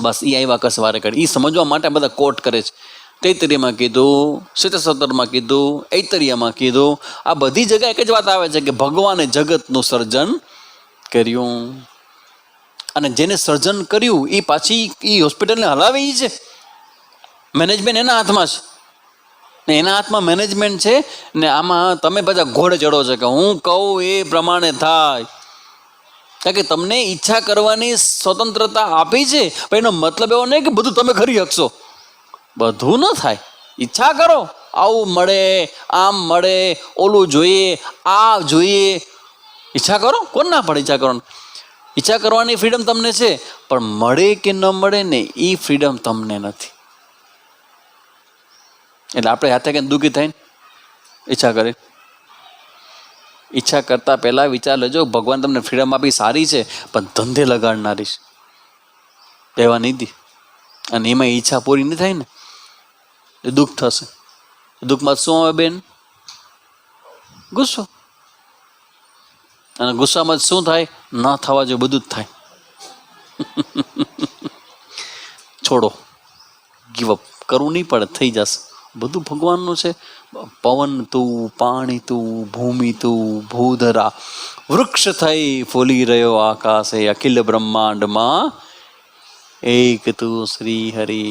બસ એ આવ્યા કસવારે કરી. એ સમજવા માટે બધા કોટ કરે છે. તૈત્તરીયમાં કીધું, શ્વેતસત્તરમાં કીધું, ઐતરીયમાં કીધું. આ બધી જગ્યાએ એક જ વાત આવે છે કે ભગવાને જગતનું સર્જન કર્યું. અને જેને સર્જન કર્યું એ પાછી એ હોસ્પિટલને હલાવે એ છે. મેનેજમેન્ટ એના હાથમાં છે ને, એના હાથમાં મેનેજમેન્ટ છે ને. આમાં તમે બધા ઘોડે ચડો છો કે હું કહું એ પ્રમાણે થાય. કારણ કે તમને ઈચ્છા કરવાની સ્વતંત્રતા આપી છે, પણ એનો મતલબ એવો નહીં કે બધું તમે કરી શકશો. બધું ન થાય. ઈચ્છા કરો, આવું મળે, આમ મળે, ઓલું જોઈએ, આ જોઈએ. ઈચ્છા કરો, કોણ ના પડે ઈચ્છા કરવાની? ઈચ્છા કરવાની ફ્રીડમ તમને છે, પણ મળે કે ન મળે ને એ ફ્રીડમ તમને નથી. એટલે આપણે હાથે કંઈ દુઃખી થઈને ઈચ્છા કરી. ઈચ્છા કરતા પહેલા વિચાર લેજો, ભગવાન તમને ફ્રીડમ આપી સારી છે, પણ ધંધે લગાડનારી છે, દેવા નીતિ. અને એમાં ઈચ્છા પૂરી નહીં થાય ને એ દુઃખ થશે. દુઃખમાં શું આવે બેન? ગુસ્સો. અને ગુસ્સામાં શું થાય? ન થવા જોઈએ બધું જ થાય. છોડો, ગીવ અપ કરવું નહીં પડે, થઈ જશે. બધું ભગવાનનું છે. પવન તું, પાણી તું, ભૂમિ તું, ભૂધરા, વૃક્ષ થઈ ફૂલી રહ્યો આકાશે, અખિલ બ્રહ્માંડમાં એક તું શ્રી હરિ.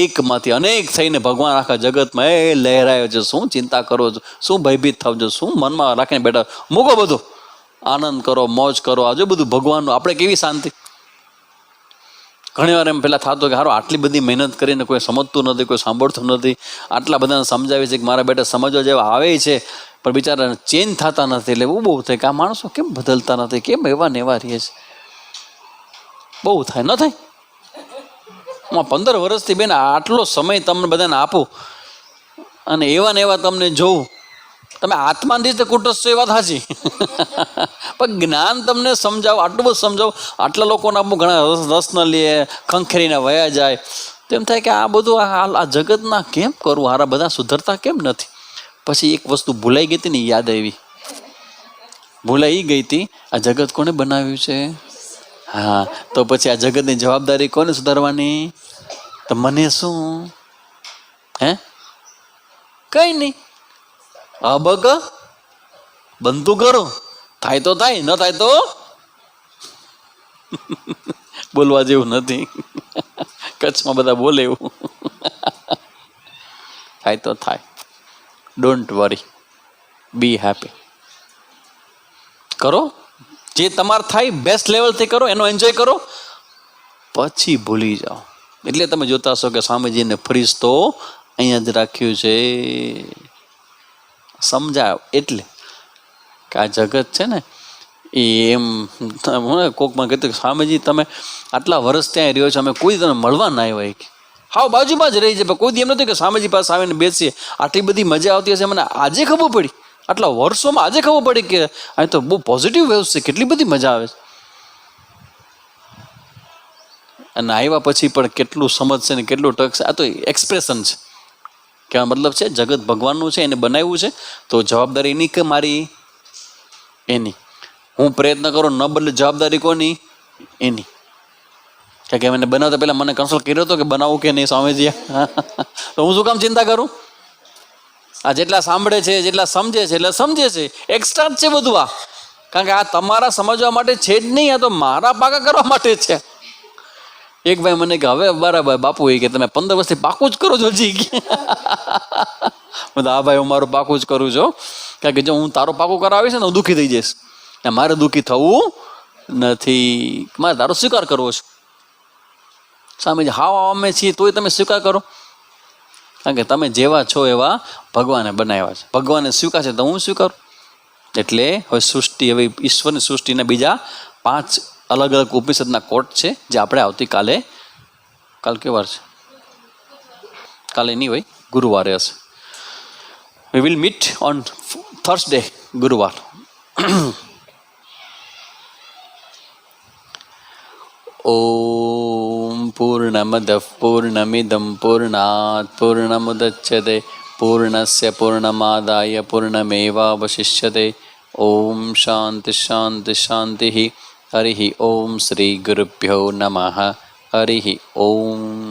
એકમાંથી અનેક થઈને ભગવાન આખા જગતમાં એ લહેરાયો છે. શું ચિંતા કરો છો? શું ભયભીત થાવ છો? શું મનમાં રાખીને બેઠા? મૂકો બધું, આનંદ કરો, મોજ કરો. આજે બધું ભગવાનનું. આપણે કેવી શાંતિ. ઘણી વાર એમ પેલા થતો કે હારો આટલી બધી મહેનત કરીને કોઈ સમજતું નથી, કોઈ સાંભળતું નથી. આટલા બધાને સમજાવે છે કે મારા બેટા સમજવા જેવા આવે છે, પણ બિચારા ચેન્જ થતા નથી. એટલે બહુ થાય કે આ માણસો કેમ બદલતા નથી, કેમ એવા ને એવા રહે છે. બહુ થાય, ન થાય? હું 15 વર્ષથી બેન આટલો સમય તમને બધાને આપું અને એવા ને એવા તમને જોઉં. તમે આત્માની રીતે કુટસ્થ એ વાત સાચી, પણ જ્ઞાન તમને સમજાવો, આટલું બધું સમજાવો. આટલા લોકોને આપું, ઘણા રસ ન લે, ખંખેરીને વયા જાય. તો એમ થાય કે આ બધું આ જગતના કેમ કરવું? હારા બધા સુધરતા કેમ નથી? પછી એક વસ્તુ ભૂલાઈ ગઈ હતી ને, યાદ આવી. ભૂલાઈ ગઈ હતી, આ જગત કોને બનાવ્યું છે? હા, તો પછી આ જગતની જવાબદારી કોને સુધારવાની? તો મને શું? હે, કઈ નહીં. અબગ બનતું કરો, થાય તો થાય, ન થાય તો બોલવા જેવું નથી. કચ્છમાં બધા બોલે એવું. થાય તો થાય. Don't worry, B happy. કરો જે તમારે થાય, બેસ્ટ લેવલથી કરો, એનો એન્જોય કરો, પછી ભૂલી જાઓ. એટલે તમે જોતા હશો કે સ્વામીજીને ફરિશ્તો અહીંયા જ રાખ્યું છે. સમજાય એટલે કે આ જગત છે ને એ એમ. કોકમાં કહેતું કે સ્વામીજી તમે આટલા વર્ષ ત્યાં રહ્યો છો, અમે કોઈ તમે મળવા ના આવ્યા કે હાવ બાજુમાં જ રહી છે, પણ કોઈ દી એમ નથી કે સ્વામીજી પાસે આવીને બેસીએ. આટલી બધી મજા આવતી હશે મને આજે ખબર પડી, આટલા વર્ષોમાં આજે ખબર પડી કે આ તો બહુ પોઝિટિવ વેવ્સ છે, કેટલી બધી મજા આવે છે. અને આવ્યા પછી પણ કેટલું સમજશે ને કેટલું ટકશે. આ તો એક્સપ્રેશન છે. કહેવાનો મતલબ છે જગત ભગવાનનું છે, એને બનાવ્યું છે, તો જવાબદારી એની કે મારી? એની. હું પ્રયત્ન કરું ન બદલે જવાબદારી કોની? એની. કારણ કે મને બનાવતા પહેલાં મને કન્સલ્ટ કર્યો હતો કે બનાવું કે નહીં સ્વામીજી. તો હું શું કામ ચિંતા કરું? આ જેટલા સાંભળે છે, જેટલા સમજે છે એટલે સમજે છે. એક્સ્ટ્રા જ છે બધું આ. કારણ કે આ તમારા સમજવા માટે છે જ નહીં, આ તો મારા પાકા કરવા માટે છે. એક ભાઈ મને કે હવે બરાબર બાપુ એ કે તમે 15 વર્ષથી પાકું જ કરો છો હજી. હા ભાઈ, હું મારું પાકું જ કરું છું. કારણ કે જો હું તારો પાકું કરાવીશ ને હું દુઃખી થઈ જઈશ. મારે દુઃખી થવું નથી, મારે તારો સ્વીકાર કરવો છે. સ્વામીજી હાવ અમે છીએ તોય તમે સ્વીકાર કરો. કારણ કે તમે જેવા છો એવા ભગવાને બનાવ્યા છે. ભગવાને સ્વીકાર છે તો હું સ્વીકારું. એટલે હવે સૃષ્ટિ, હવે ઈશ્વરની સૃષ્ટિના બીજા 5 અલગ અલગ ઉપનિષદના કોટ છે, જે આપણે આવતીકાલે, કાલ કે વાર છે? કાલે નહીં હોય, ગુરુવારે હશે. We will meet on Thursday. ગુરુવાર. ઓમ પૂર્ણમદ પૂર્ણમિદમ પૂર્ણાત પૂર્ણમુદચ્યતે પૂર્ણસ્ય પૂર્ણમાદાય પૂર્ણમેવાવશિષ્યતે. ઓમ શાંતિ શાંતિ શાંતિ. હરિ ઓમ શ્રી ગુરુભ્યો નમઃ. હરિ ઓમ.